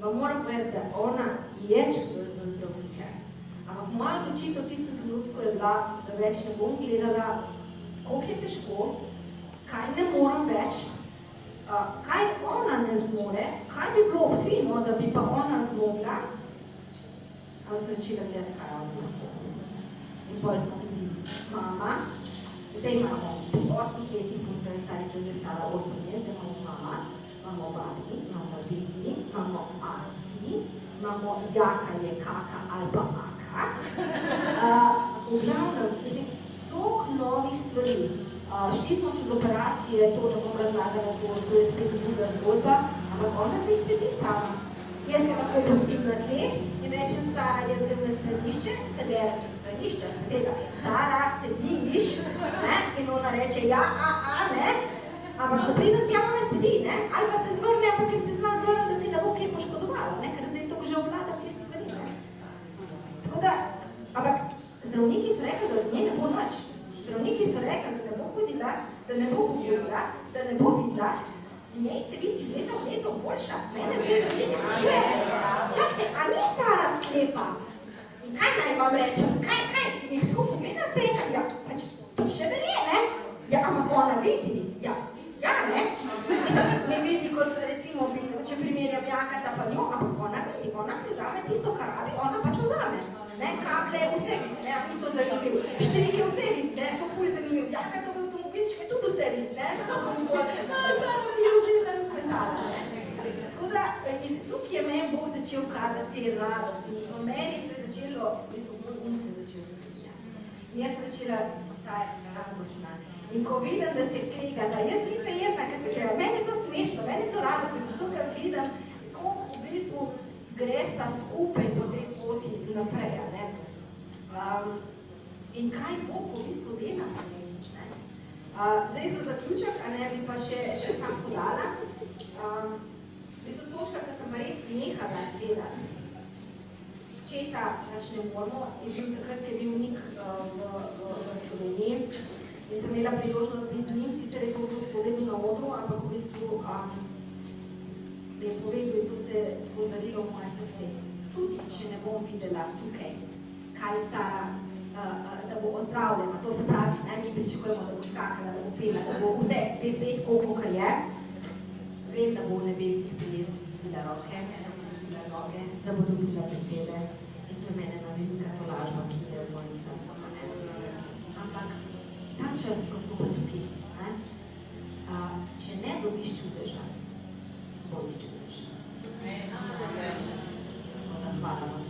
Vam moram povedati, da ona je čudor za zdravnike. Ampak moja odločitev v tistem trenutku je bila, da več ne bom gledala, koliko je težko, kaj ne moram več, kaj ona ne zmore, kaj bi bilo fino, da bi pa ona zmogla, pa sem začela gledati, kaj ona lahko. In bolj smo bili mama, zdaj imamo 8 letih, ko se je starica zdaj stala 8 let, zdaj imamo mama, imamo babi, imamo didi, imamo ati, imamo jaka je kaka ali pa v glavnem, mislim, toliko novih stvari. Šli smo čez operacije, to ne bom razlagala, to je spet druga zgodba, ampak ona zdaj sedi sama. Jaz se lahko pustim na tleh in rečem, Sara, jaz grem na stranišče, se berem na stranišče, seveda, Sara, sediš, in ona reče, ja, ne, ampak ko pridem tja, ona sedi, ali pa se zvrne, ampak ker se zna zvrne, da si ne bo kaj poškodovalo, ker zdaj to že obvlada te stvari. Tako da, ampak zdravniki so rekli, da z nje ne bo nič. Zdravniki so rekli, da ne bo hodila, da ne bo govorila, da ne bo videla. Njej se vidi iz leta v leto boljša. Mene zdaj zavljeni sprašuje. Čakajte, a ni Sara slepa? In kaj naj vam rečem? Kaj? In jih tako pogledam se rekam, ja, pač piše, da je, ne? Ja, ampak ona vidi. Ja, ne? Mislim, ne vidi kot, recimo, če primerjam jakata pa njo, ampak ona vidi. Ona si vzame tisto, kar rabi, ona pač vzame. Kable, vse vidi, ni to zanimiv. Štrike vse vidi, to ful zanimiv. Jaka to v avtomobilčke tudi vse vidi, zato bom bolj, Sara mi je vzela razmetala. Tako da, tukaj je meni Bog začel kazati te radosti. V meni se je začelo, mislim, se je začel spremenjati. In jaz sem začela postajati radostna. In ko vidim, da se krega, da jaz nisem jezna, ker se krega, meni je to smešno, meni je to radostno, zato ker vidim, koliko v bistvu gresta skupaj po tej poti naprej. In kaj Bog v bistvu dela? Zdaj za zaključek, bi pa še sam podala. V bistvu točka, ki sem pa res nehala gledati, česa pač ne moramo, je bil takrat, ki je bil Nik v Sloveniji in sem imela priložnost biti z njim, sicer je to tudi povedal na odru, ampak v bistvu je povedal in to se je pozarilo v moje srce. Tudi, če ne bom videla tukaj, kaj Sara, da bo ozdravljena, to se pravi, mi pričakujemo, da bo skakala, da bo pela, da bo vse pet koliko, kar je. Vem, da bo v nebesih prijezo si videla roke, da bo dobila noge, da bo dobila besede in to je mene na velika tolažba, ki je v mojem srcu. Ampak ta čas, ko smo pa tukaj, če ne dobiš čudeža, bo nič čudež. Hvala vam.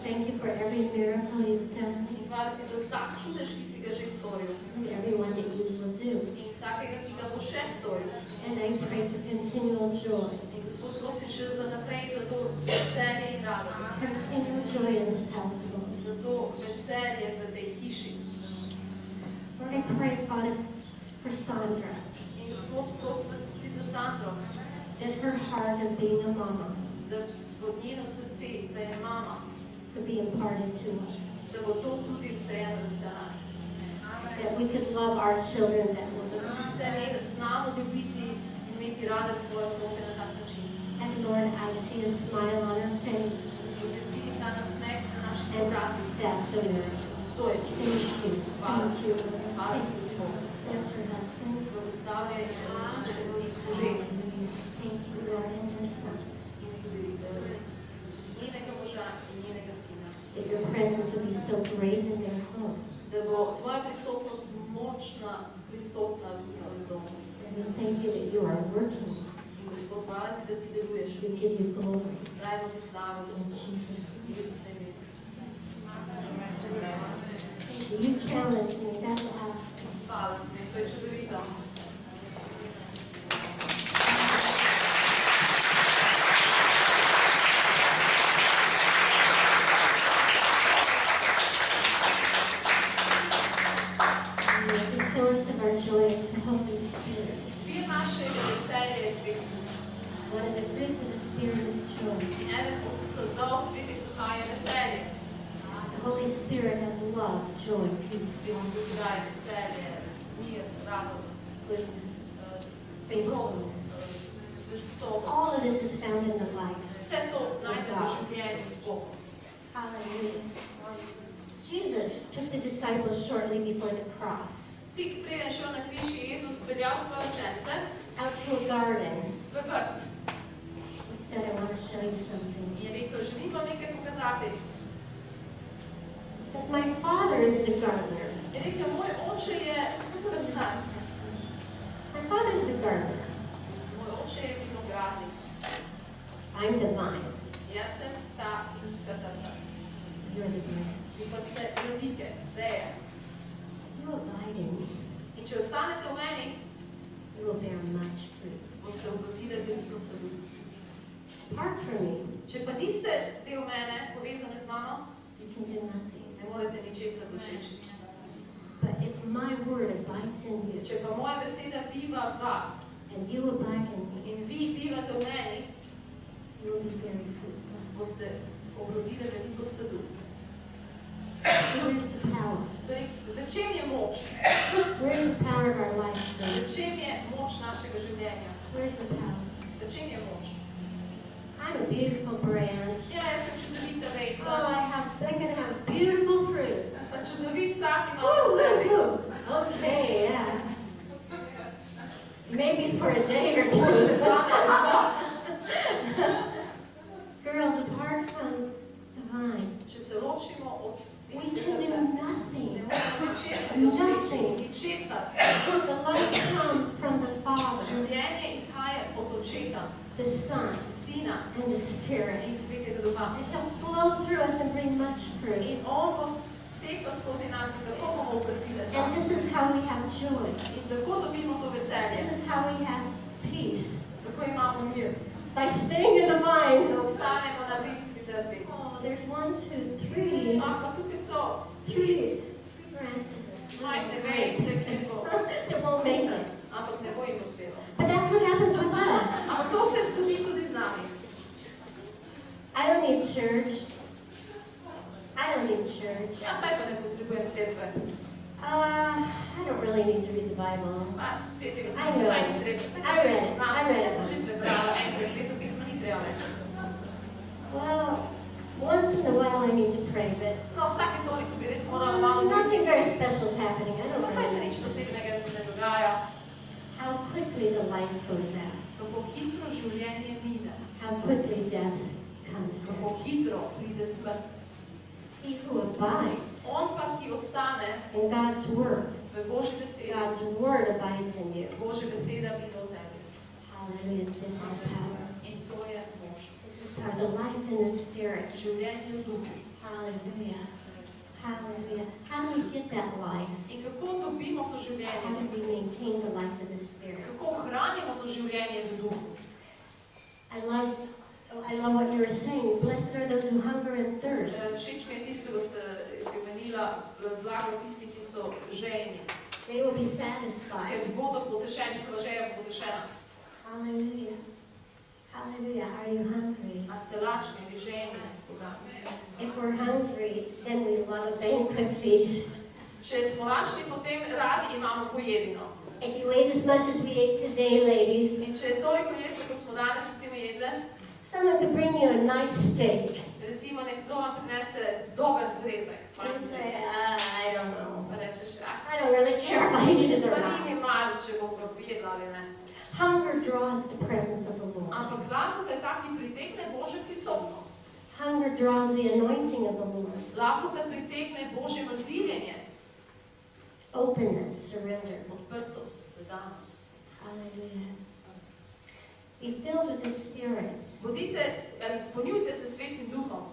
Thank you for every miracle you've done. Hvala ti za vsak čudež, ki si ga že storil. And everyone that you will do. In vsakega, ki ga bo še storil. And I pray for continual joy. In Gospod, prosim še za naprej, za to veselje in radost. Continual joy in this household. Za to veselje v tej hiši. Lord, I pray, Father, for Sandra, In Gospod, prosim tudi za Sandro, that her heart of being a mama da bo njeno srce, da je mama, could be imparted to us. da bo to tudi vsejeno za nas. That we could love our children that way. Da bomo vse vedeti, znamo ljubiti in imeti rade svoje otroke na tak način. And Lord, I see a smile on her face. Gospod, jaz vidim ta nasmeh na naših And obrazih. that's a miracle. To je čudo. Thank you. Thank you. Hvala ti, Gospod. Bless her husband. Blagoslavljaj naše družine. Thank you, Lord, and her son. In tudi njenega moža in njenega sina. That your presence will be so great in their home. Da bo tvoja prisotnost močna, prisotna v njihovem domu. And we thank you that you are working. In Gospod, hvala ti, da ti deluješ. We give you glory. Dajmo ti slavo, In Gospod. Jesus' name. Jezus je ime. You challenge me. That's awesome. Hvala si mi, to je čudovito. The source of our joy is the Holy Spirit. Vir našega veselja je Sveti Duh. One of the fruits of the Spirit is joy. In eden od sadov Svetega Duha je veselje. The Holy Spirit has love, joy, peace, Sveti Duh daje veselje, mir, radost, goodness, dobrot, faithfulness. zvestobo. All of this is found in the life. Vse to najdemo v življenju z Bogom. Hallelujah. Jesus took the disciples shortly before the cross Tik preden šel na križ, je Jezus peljal svoje učence out to a garden. v vrt. He said, I want to show you something. In je rekel, želim vam nekaj pokazati. He said, my father is the gardener. Je rekel, moj oče je vrtnar. My father's the gardener. Moj oče je vinogradnik. I'm the vine. Jaz sem ta vinska trta. You're the branch. Vi pa ste rodike, veje. You abide in me. In če ostanete v meni, You will bear much fruit. boste obrotili veliko sadu. Apart from me, Če pa niste del mene, povezane z mano, you can do nothing. ne morete ničesar doseči. But if my word abides in you, Če pa moja beseda biva v vas and you abide in me, in vi bivate v meni, you will be very fruitful. boste obrotili veliko sadu. Where's the power? Torej, v čem je moč? Where's the power of our life? V Then? čem je moč našega življenja? Where's the power? V čem je moč? I'm a beautiful branch. Ja, jaz sem čudovita Oh, vejca. I'm gonna have beautiful fruit. Pa čudovit sad imam Woo, na woo, sebi. woo. Okay, yeah. Maybe for a day or two. Mogoče danes, Girls, apart from the vine, če se ločimo od we can do ne nothing. moremo ničesar doseči. Ničesar. The life comes from the Father, Življenje izhaja od očeta, the Son, sina and the Spirit. in svetega duha. And He'll flow through us and bring much fruit. In on bo tekel skozi nas in tako bomo obrtili And sam. this is how we have joy. In tako dobimo to veselje. This is how we have peace. Tako imamo mir. By staying in the vine. Da ostanemo na vinski trti. Oh, there's 1, 2, 3. Ampak tukaj so Three branches. majhne vejice, ki to, It won't make it. ampak ne bo jim uspelo. But that's what happens with us. Ampak to se zgodi tudi z nami. I don't need church. I don't need church. Ja, saj pa ne potrebujem cerkve. I don't really need to read the Bible. Pa, svetega I pisma, know. saj ni treba. Saj I ga že read it. poznam, I read saj it. sem že prebrala enkrat, sveto pismo ni treba več. Well, once in a while I need to pray, but No, vsake toliko bi res morala malo nothing moliti. very special is happening. I don't Pa saj se know nič posebnega ne dogaja. how quickly the life goes out, Kako hitro življenje mine. how quickly death comes in. Kako hitro pride smrt. He who abides On pa, ki ostane in God's word, v Božji besedi, God's word abides in you. Božja beseda biva v tebi. Hallelujah. This is power. In to je moč. This is power. The life in the Spirit. Življenje v duhu. Hallelujah. Hallelujah. How do we get that life? In kako dobimo to How življenje? do we maintain the life of the Spirit? Kako ohranimo to življenje v duhu? I love what you were saying. Blessed are those who hunger and thirst. Všeč mi je tisto, ko ste si omenila, blago tisti, ki so žejni. They will be satisfied. ker bodo potešeni, ker žeja bo potešena. Hallelujah. Hallelujah. Are you hungry? A ste lačni ali ženi Boga? If we're hungry, then we love a banquet feast. Če smo lačni, potem radi imamo pojedino. If you ate as much as we ate today, ladies, In če je toliko jesli, kot smo danes vsi jedli, someone could bring you a nice steak. recimo nekdo vam prinese dober zrezek, You say, I don't know. pa rečeš, I don't really care if I eat it or pa ni mi not. malo, če bom ga jedla ali ne. Hunger draws the presence of the Lord. Ampak lahko te taki pritegne Božja prisotnost. Hunger draws the anointing of the Lord. Lahko te pritegne Božje maziljenje, Openness, surrender. odprtost, predanost. Hallelujah. Be filled with the Spirit. Bodite, izpolnjujte se Svetim Duhom.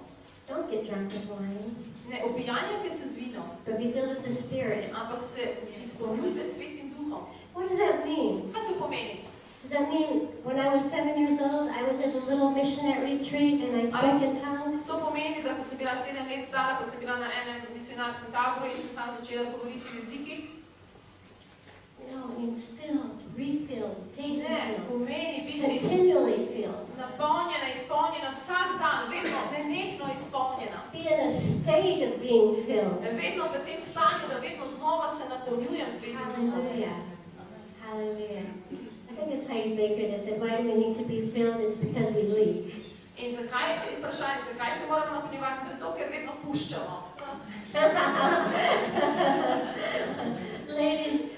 Don't get drunk with wine, Ne opijanjate se z vinom, but be filled with the Spirit. ampak se izpolnjujte s Svetim Duhom. What does that mean? Kaj to pomeni? Does that mean when I was 7 years old, I was at a little missionary retreat and I spoke in tongues? To pomeni, da ko sem bila 7 let stara, pa sem bila na enem misionarskem taboru in sem tam začela govoriti v jezikih. No, it means filled, refilled, daily Ne, filled, pomeni biti continually filled. napolnjena, izpolnjena vsak dan, vedno, nenehno izpolnjena. Be in a state of being filled. Vedno v tem stanju, da vedno znova se napolnjujem Svetim Duhom. Hallelujah. Hallelujah. I think it's how you make it. Is it why do we need to be filled? It's because we leak. In zakaj, vprašanje, zakaj se moramo napolnjevati? Zato, ker vedno puščamo. Ladies,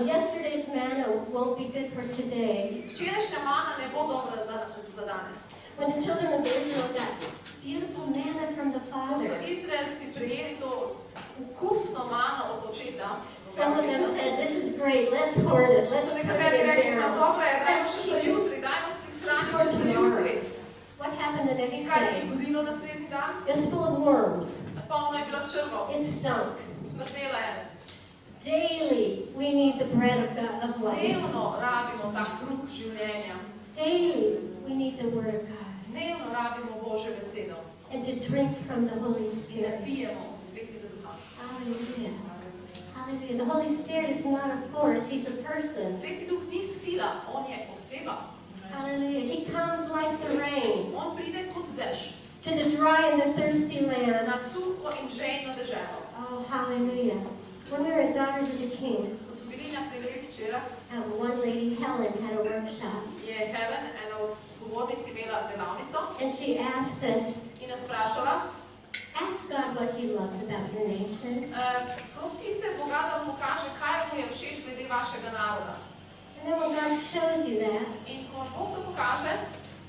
yesterday's manna won't be good for today. Včerajšnja mana ne bo dobra za danes. When the children of Israel got beautiful manna from the Ko so Father, Izraelci prejeli to okusno mano od očeta, some of them said, "This is great. Let's hoard it. Let's so put it nekateri in rekli, no barrels. dobro je, dajmo Let's še keep za it." jutri, dajmo si shraniti še za jutri. What happened the In next kaj se je day? zgodilo naslednji dan? It was full of worms. Polno je bilo črvo, It stunk. smrdela je. Daily, we need the bread of God of life. Dnevno rabimo ta kruh življenja. Daily, we need the Word of God. Dnevno rabimo Božjo besedo. And to drink from the Holy In da Spirit. pijemo od Svetega Duha. Hallelujah. Hallelujah. The Holy Spirit is not a force, He's a person. Sveti Duh ni sila, on je oseba. Hallelujah. He comes like the rain On pride kot dež to the dry and the thirsty land. na suho in žejno deželo. Oh, hallelujah. When we were at Daughters of the King, Ko so bili na Kraljevi včeraj, one lady, Helen, had a workshop. je Helen, ena od povodnic, imela delavnico And she asked us, in nas vprašala, ask God what He loves about your nation. prosite Boga, da vam pokaže, kaj mu je všeč glede vašega naroda. And then when God shows you that, In ko vam Bog to pokaže,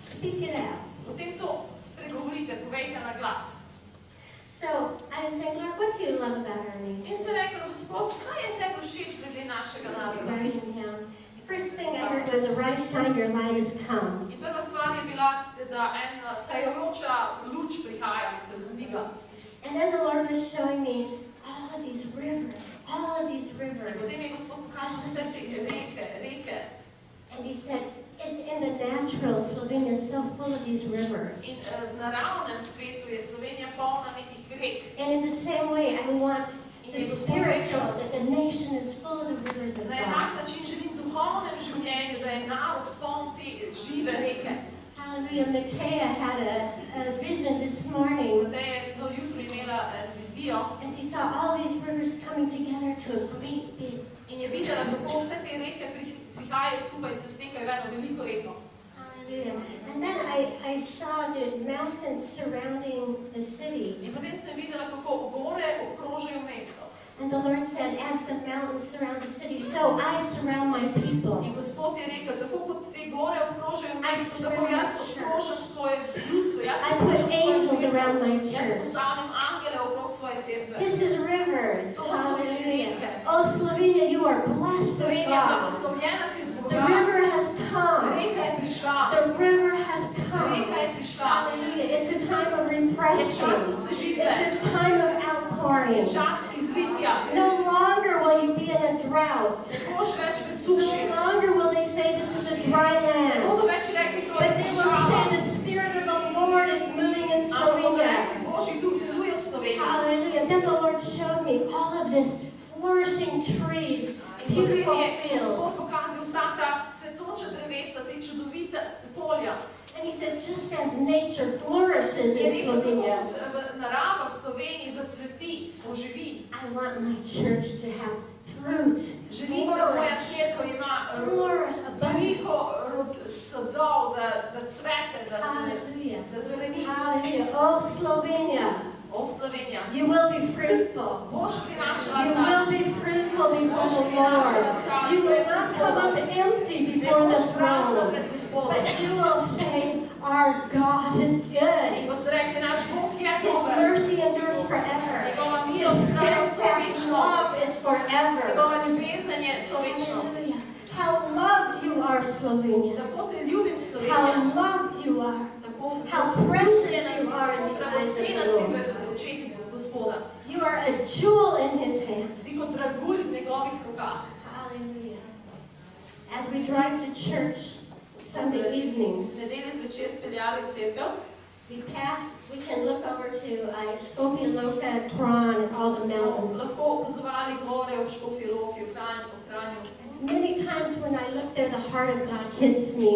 speak it out. potem to spregovorite, povejte na glas. So I was saying, Lord, what do you love about our In nation? ste rekli, Gospod, kaj je tebi všeč glede našega naroda? Writing down. First thing I heard was, arise, shine, your light has come. In prva stvar je bila, da ena vstajajoča luč prihaja in se vzdiga. And then the Lord was showing me all of these rivers, all of these In rivers. potem je Gospod pokazal vse te reke. And He said, it's in the natural, Slovenia is so full of these rivers. In v naravnem svetu je Slovenija polna nekih rek. And in the same way, I want In the je Gospod rekel, spiritual, that the nation is full of the rivers of na God. enak način želim v duhovnem življenju, da je narod poln te žive reke. Hallelujah. Matea had a vision this morning, Potem je to jutro imela vizijo and she saw all these rivers coming together to a great big. in je videla, kako vse te reke prihajajo skupaj, se stekajo v eno veliko reko. Hallelujah. And then I saw the mountains surrounding the city. In potem sem videla, kako gore okrožajo mesto. And the Lord said, as the mountains surround the city, so I surround my people. In Gospod je rekel, tako kot te gore okrožajo mesto, tako jaz okrožam svoje ljudstvo, jaz I okrožam put svoje angels cerkve, around my jaz church. postavljam angele okrog svoje cerkve. This is rivers. To so Hallelujah. reke. Oh, Slovenia, you are blessed of Slovenija, God. blagoslovljena si od The Boga. river has come. Reka je prišla. The river has Reka come. je prišla. Hallelujah. It's a time of Je refreshing. čas osvežitve. It's a time of outpouring. Čas izlitja. No longer will you be in a drought. Ne boš več v No suši. longer will they say this is a dry Ne land. bodo več rekli, to je But they will say puščava. the Spirit of the Lord is moving in Ampak bodo Slovenia. rekli, Božji duh deluje v Sloveniji. Hallelujah. Then the Lord showed me all of this flourishing trees. In potem beautiful je Gospod fields. pokazal vsa ta cvetoča drevesa, te čudovite polja. And he said, just as nature flourishes Je in rekel, tako Slovenia, kot narava v Sloveniji zacveti, oživi. I want my church to have fruit, Želim, da moja cerkev ima flourish, veliko abundance. sadov, da cvete, Hallelujah. da zeleni. Hallelujah. Oh, Slovenia, O Slovenija, you will be fruitful. boš prinašala You will be fruitful before the Lord. You will not come up empty ne before boš the prazna throne, pred Gospodom. but you will say, our God is In good. boste rekli, naš Bog je His dober. mercy endures forever. Njegova His milost traja vso steadfast večnost. love is forever. Njegova ljubezen je vso večnost. Hallelujah. How loved you are, Slovenia. Tako te ljubim, How Slovenija. loved you are. Tako How precious you are in the eyes of dragocena the si Lord. v očeh Gospoda. You are a jewel in His hands. Si kot dragulj v njegovih rokah. Hallelujah. As we drive to church Sunday evenings, Z nedelje zvečer peljali v cerkev. we can look over to Skopje Loka, Kran, and all the mountains. Lahko opazovali gore ob Škofji Loki, v Kranju. Many times when I look there, the heart of God hits me.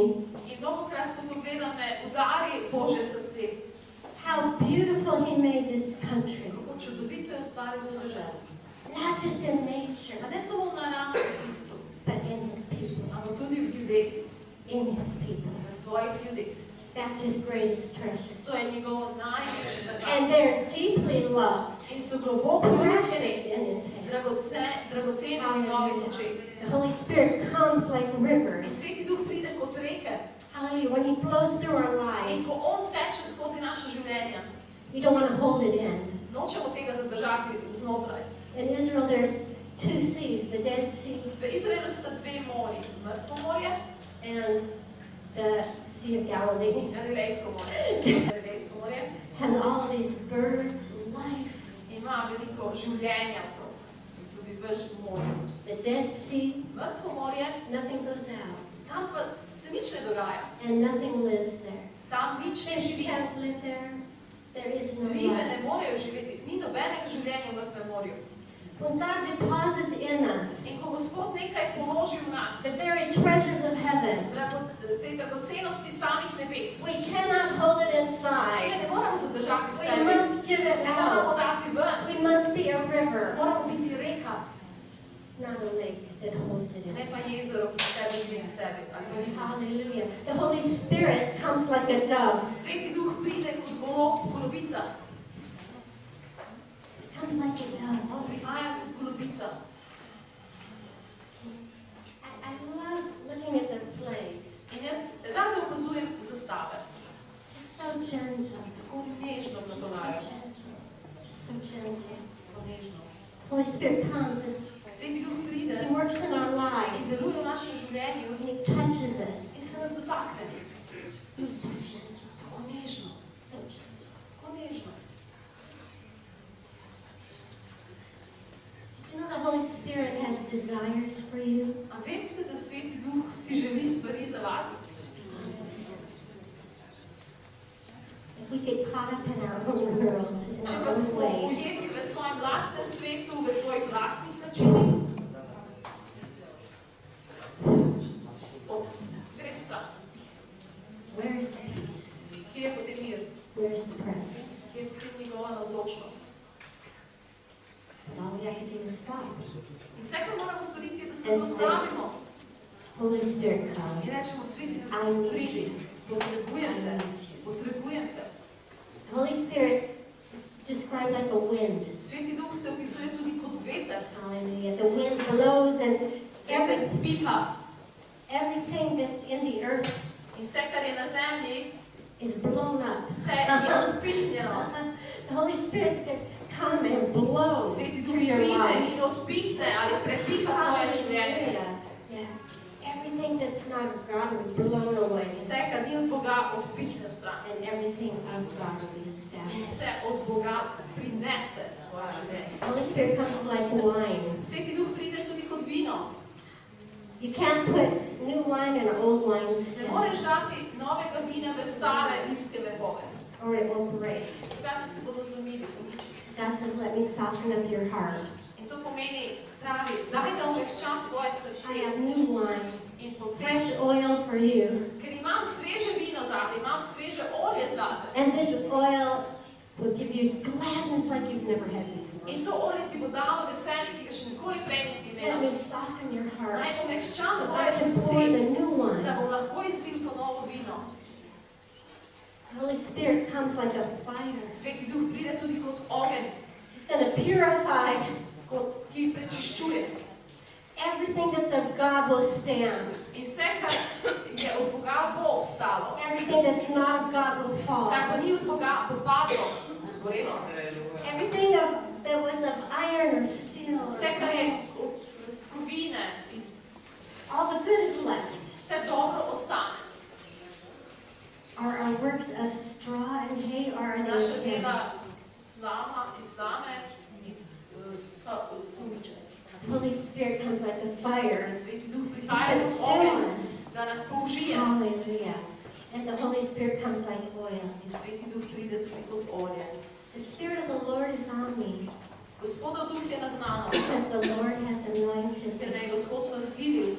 In mnogokrat, ko to gledam, me udari Božje srce. How beautiful He made this country. Kako čudovito je ustvaril to deželo. Not just in nature, A ne samo v naravnem smislu, but in His people. ampak tudi v ljudeh, In His people. v svojih ljudeh. That's His greatest treasure. To je njegov največji And zakaz. they're deeply loved. In so globoko Precious ljubljeni, in His hand. dragoceni v njegovih očeh. The Holy Spirit comes like In rivers. Sveti Duh pride kot reke. Hallelujah. When He flows through our In life, ko on teče skozi naše življenja, we don't want to hold it in. nočemo tega zadržati znotraj. In Israel, there's two seas, the Dead Sea V Izraelu sta dve morji, Mrtvo morje and the Sea of Galilee. in Galilejsko morje. Galilejsko morje Has all these birds, life. ima veliko življenja in tudi v morju. The Dead Sea, Mrtvo morje, nothing goes out, tam pa se nič ne dogaja. and nothing lives there. Tam nič ne Fish živi. can't live there. There is no Ribe life. ne morejo živeti, ni nobenega življenja v Mrtvem morju. When God deposits in us In ko Gospod nekaj položi v nas, the very treasures of heaven, te dragocenosti samih nebes, we cannot hold it tega inside. ne moramo zadržati v We sebi, must give it ne moramo out. dati ven, We must be a river, moramo biti reka, not a lake that holds it ne pa inside. jezero, ki sebe želi v sebi. Hallelujah. The Holy Spirit comes like a dove. Sveti Duh pride kot golobica, Comes like a dove. on prihaja kot golobica. I love looking at the flags. In jaz rada opazujem zastave, Just so gentle. tako nežno Just so nagovarjajo, gentle. Just so gentle. tako nežno. Holy Spirit comes and Sveti Duh pride He works in our in life. deluje v našem življenju And He touches us. in se nas dotakne, He's so gentle. tako nežno, So gentle. tako nežno. Did you know the Holy Spirit has desires for you? A veste, da Sveti Duh si želi stvari za vas? If we get caught up in our own world, in Če our pa own smo way, ujeti v svojem lastnem svetu, v svojih lastnih načinih, gre v stran. where is the peace? Kje je potem mir? Where is the presence? Kje je potem njegova navzočnost? But all we have to do is stop. In vse, kar moramo storiti, je, da se zaustavimo Holy Spirit in come. rečemo, Sveti I Duh, need pridi, you. potrebujem I te, need you. potrebujem te. The Holy Spirit is described like a wind. Sveti Duh se opisuje tudi kot veter. Hallelujah. The wind blows and Veter piha everything that's in the earth in vse, kar je na zemlji, is blown up. vse je odpihnjeno. The Holy Spirit's going to come and blow Sveti Duh through your pride life. in odpihne ali prepiha tvoje življenje. Hallelujah. Yeah. Everything that's not of God will be blown away. Vse, kar ni od Boga, odpihne v stran. And everything of God will be In established. vse od Boga prinese tvoje življenje. The Holy Spirit comes like wine. Sveti Duh pride tudi kot vino. You can't put new wine in old Ne wineskin, moreš dati novega vina v stare vinske mehove. or it will break. Drugače se bodo zlomili, uničili. God says, let me soften up your heart. In to pomeni, pravi, daj da omehčam tvoje you. ker imam sveže vino zate, imam sveže olje zate. And this oil will give you gladness like you've never had before. In to olje ti bo dalo veselje, ki ga še nikoli prej nisi Let imela. me soften your heart Naj omehčam so tvoje I can pour srce, the new da wine. bom lahko izlil to novo vino. The Holy Spirit comes like a fire. Sveti Duh pride tudi kot ogenj, He's going to purify. ki prečiščuje. Everything that's of God will stand. In vse, kar je od Boga, bo obstalo. Everything that's not of God will fall. Kar pa ni od Boga, bo padlo, bo zgorelo. Everything that was of iron or steel, Vse, kar je od skovine, all the good is left. vse dobro ostane. Our works of straw and hay are in Naša the dela iz slame, iz sumiče. The Holy Spirit comes like a fire Sveti Duh to prihaja kot consume ogenj, us. da nas použije. Hallelujah. And the Holy Spirit comes like oil. In Sveti Duh pride tudi kot olje. The Spirit of the Lord is on me Gospodov Duh je nad mano, because the Lord has anointed ker me me. je Gospod nazidil.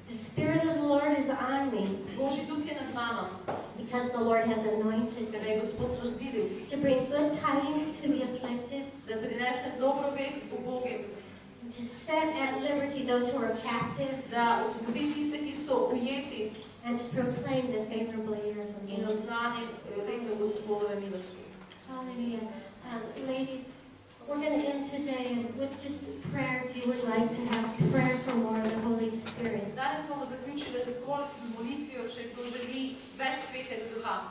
The Spirit of the Lord is on me Božji Duh je nad mano, because the Lord has anointed ker me me je Gospod nazidil, to bring good tidings to the afflicted, da prinesem dobro vest ubogim, to set at liberty those who are captive, da osvobodi tiste, ki so ujeti, and to proclaim the favorable year of the in Lord. oznanim leto Gospodove milosti. Hallelujah. Ladies, we're going to end today with just prayer if you would like to have prayer for more of the Holy Spirit. Danes bomo zaključili zgolj s molitvijo, če kdo želi več svetega duha.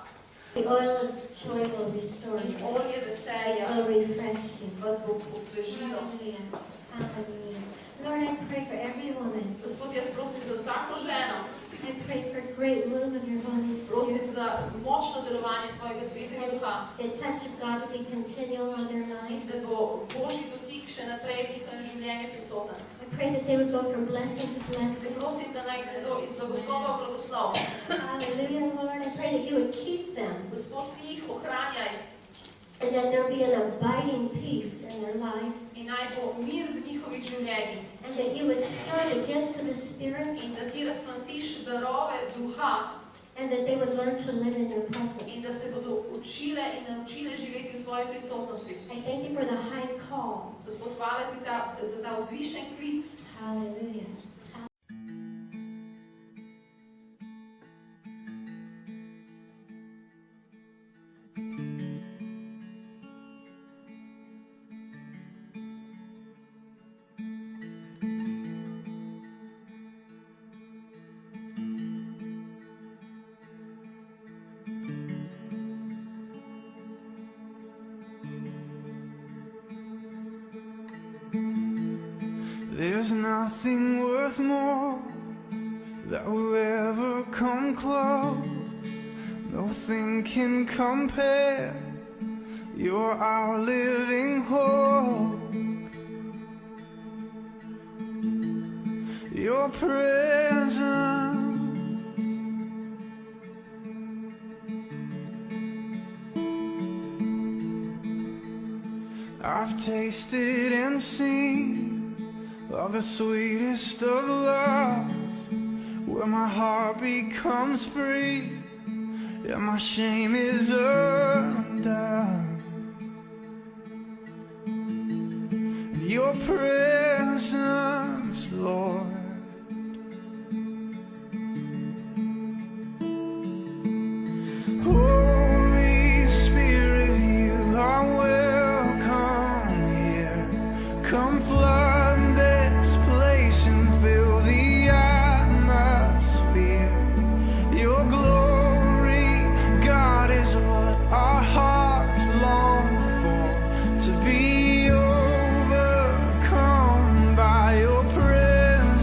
The oil of joy will restore In you. olje veselja Will refresh you. vas bo osvežilo. Hallelujah. Hallelujah. Lord, I pray for every woman. Gospod, jaz prosim za vsako ženo, I pray for great move of your Holy prosim Spirit. za močno delovanje tvojega svetega duha, The touch of God will be continual on their life. da bo Božji dotik še naprej v njihovem življenju prisoten. I pray that they would go from blessing to Se blessing. prosim, da naj gredo iz blagoslova v blagoslov. Hallelujah, Lord. I pray that you would keep them Gospod, ti jih ohranjaj and that there be an abiding peace in their life. in naj bo mir v njihovih življenjih. And that you would stir the gifts of the Spirit In da ti razplantiš darove duha and that they would learn to live in your in da presence. se bodo učile in naučile živeti v tvoji prisotnosti. I thank you for the high call. Gospod, hvala ti za ta vzvišen klic. Hallelujah. There's nothing worth more that will ever come close. Nothing can compare. You're our living hope. Your presence, I've tasted and seen of the sweetest of loves, where my heart becomes free and my shame is undone. And your presence, Lord, Holy Spirit, you are welcome here. Come flood this place and fill the atmosphere. Your glory, God, is what our hearts long for. To be overcome by your presence.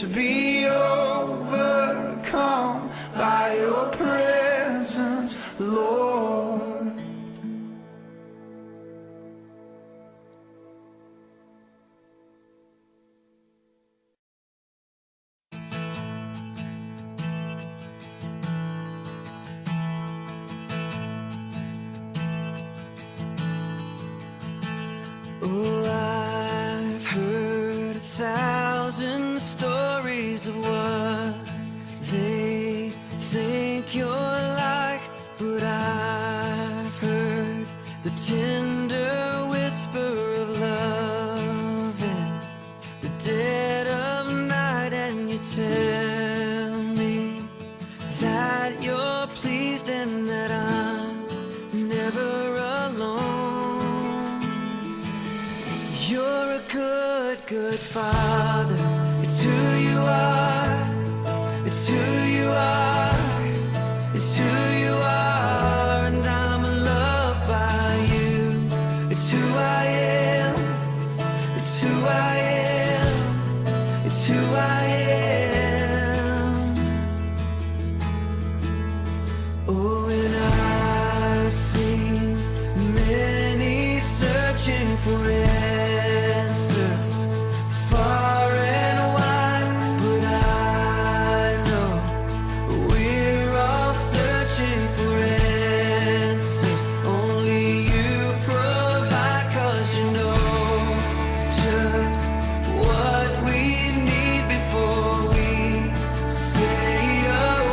to be overcome by your presence, Lord. Oh, I've heard 1,000 stories of what they think you're like, but I've heard the tender whisper of love in the dead of night, and you tell me that you're pleased and that I'm never alone. You're a good, good Father. It's who you are. It's who you are. It's who you are. And I'm loved by you. It's who I am. It's who I am. It's who I am. Oh, and I've seen many searching for answers far and wide, but I know we're all searching for answers. Only you provide, 'cause you know just what we need before we say a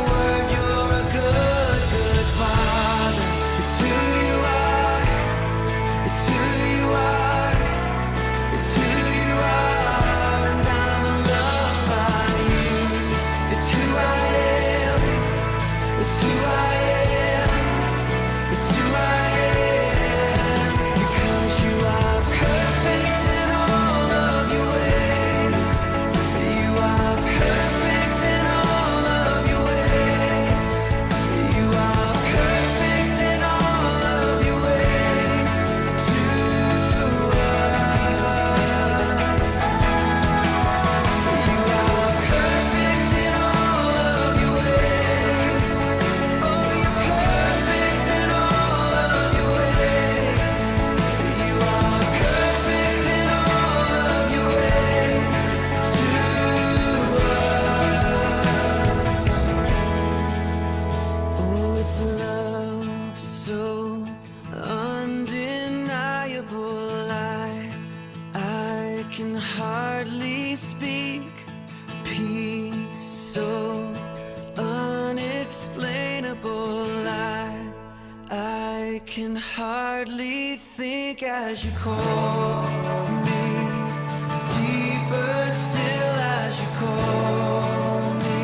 word. You're a good, good Father. It's who you are. It's who you are. It's who you are, and I'm loved by you. It's who I am. It's who I am. It's who I am. Because you are perfect in all of your ways. You are perfect in all of your ways. You are perfect in all of your ways to us. You are perfect in all of your ways. Oh, you're perfect in all of your ways. You are perfect in all of your ways to us. Oh, it's love so undeniable. I can hardly speak. Peace so unexplainable. I can hardly think as you call me. Deeper still as you call me.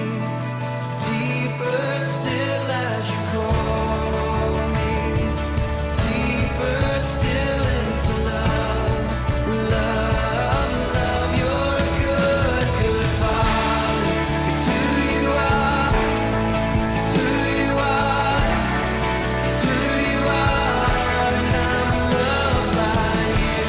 Deeper still as you call me. Deeper still into love. Love, love. You're a good, good Father. It's who you are. It's who you are. It's who you are, and I'm loved by you.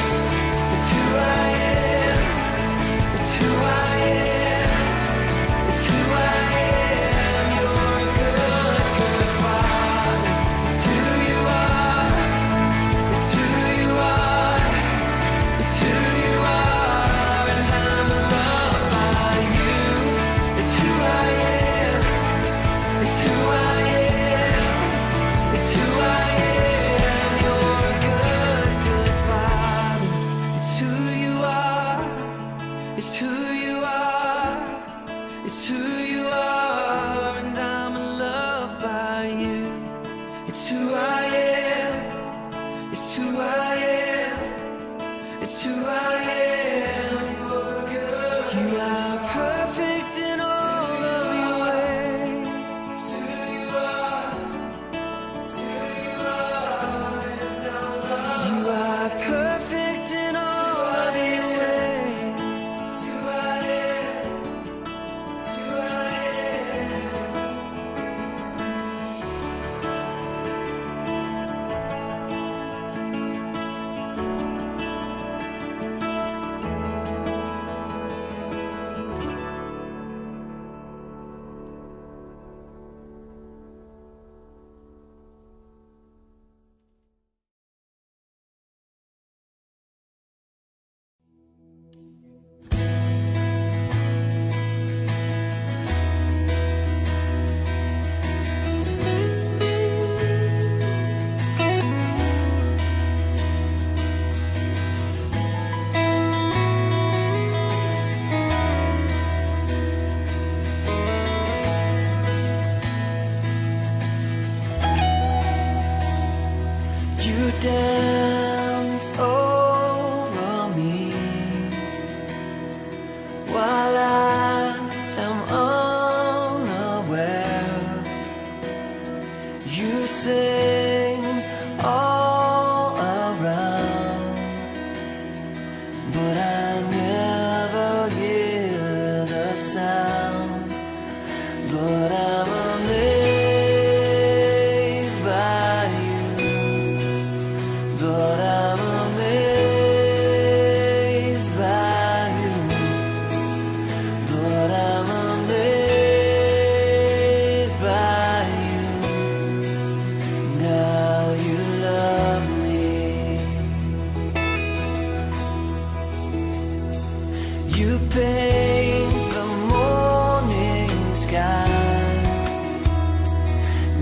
You paint the morning sky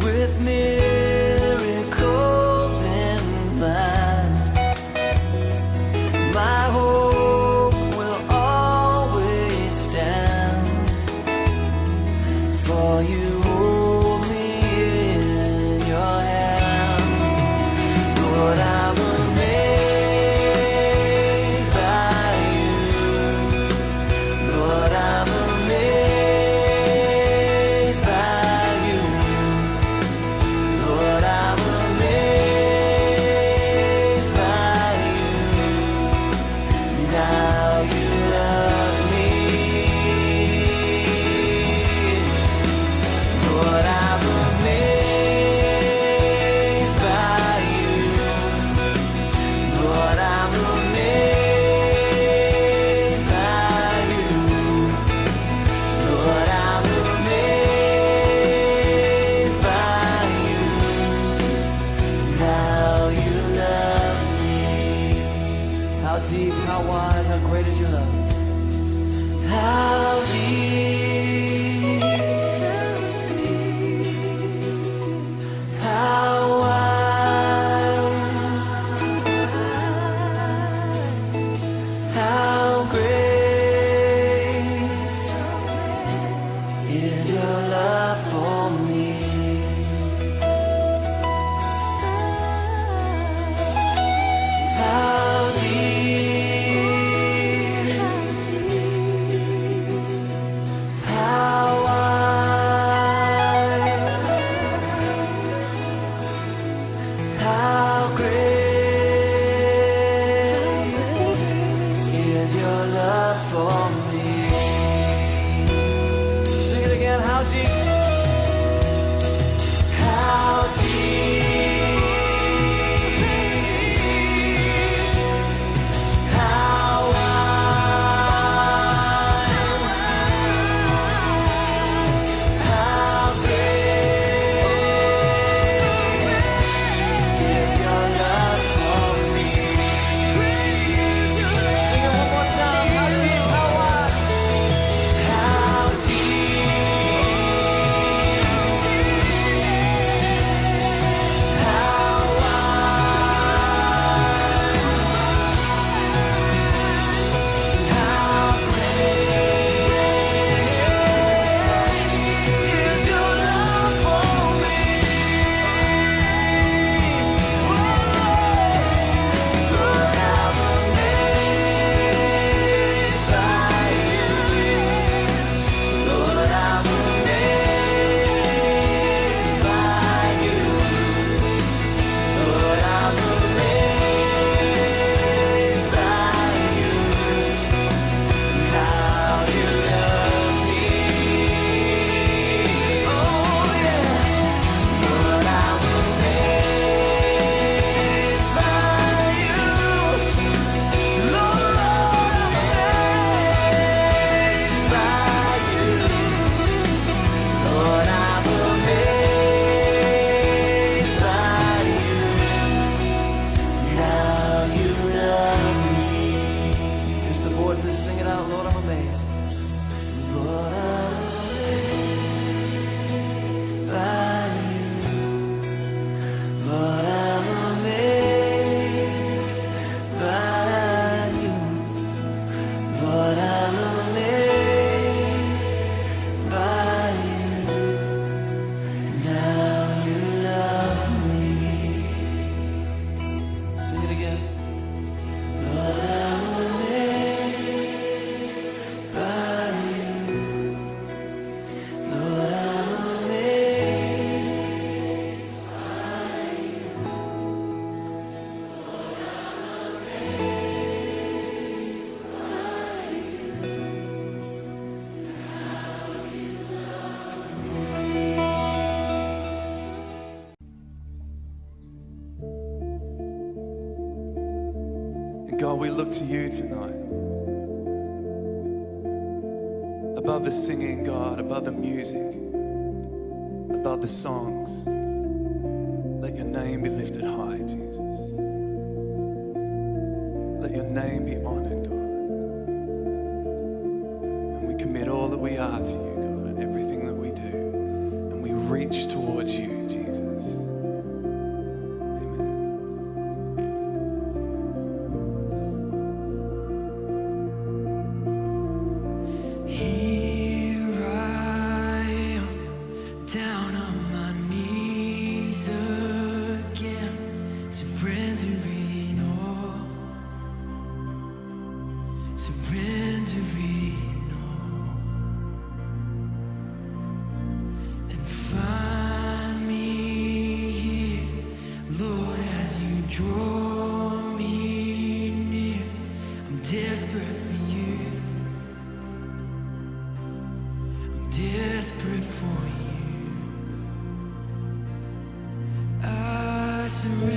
with miracles in mind. My hope will always stand, for you hold me in your hands. Lord, I'm amazed by you. Lord, I'm amazed by you. Lord, I'm amazed by you. Now you love me. Lord, I'm amazed by you. Lord, I'm amazed by you. Lord, I'm amazed by you. Now you love me. How deep, how wide, how great is your love? How deep, how wide, how great is your love for me? How deep, how wide, how great is your love for me? Sing it again. How deep, how deep, how wide, how great is your love for me? Sing it one more time. How deep, how wide, how deep, how wide, how great is your love for me? Lord, I'm amazed by you. Lord, I'm amazed by you. Lord, I'm amazed by you. How you love me. Oh yeah. Lord, I'm amazed by you. Lord, I'm amazed by you. Lord, I'm amazed by you. Now you love me. Here's the voice that's singing out, Lord, I'm amazed. Lord, I'm amazed by you. Lord, I'm amazed by you. Lord, I'm amazed by you. Now you love me. Sing it again. Lord, I'm amazed by you. Lord, I'm amazed by you. Lord, I'm amazed by you. And God, we look to you tonight. Above the singing, God, above the music, above the songs, let your name be lifted high, Jesus. Let your name be honored, God. commit all that we are to you, God, and everything that we do. And we reach towards you, Jesus. Here I am, down on my knees again, surrendering all, surrendering all, and find me here, Lord, as you draw me near. I'm desperate for you. Desperate for you, I surrender.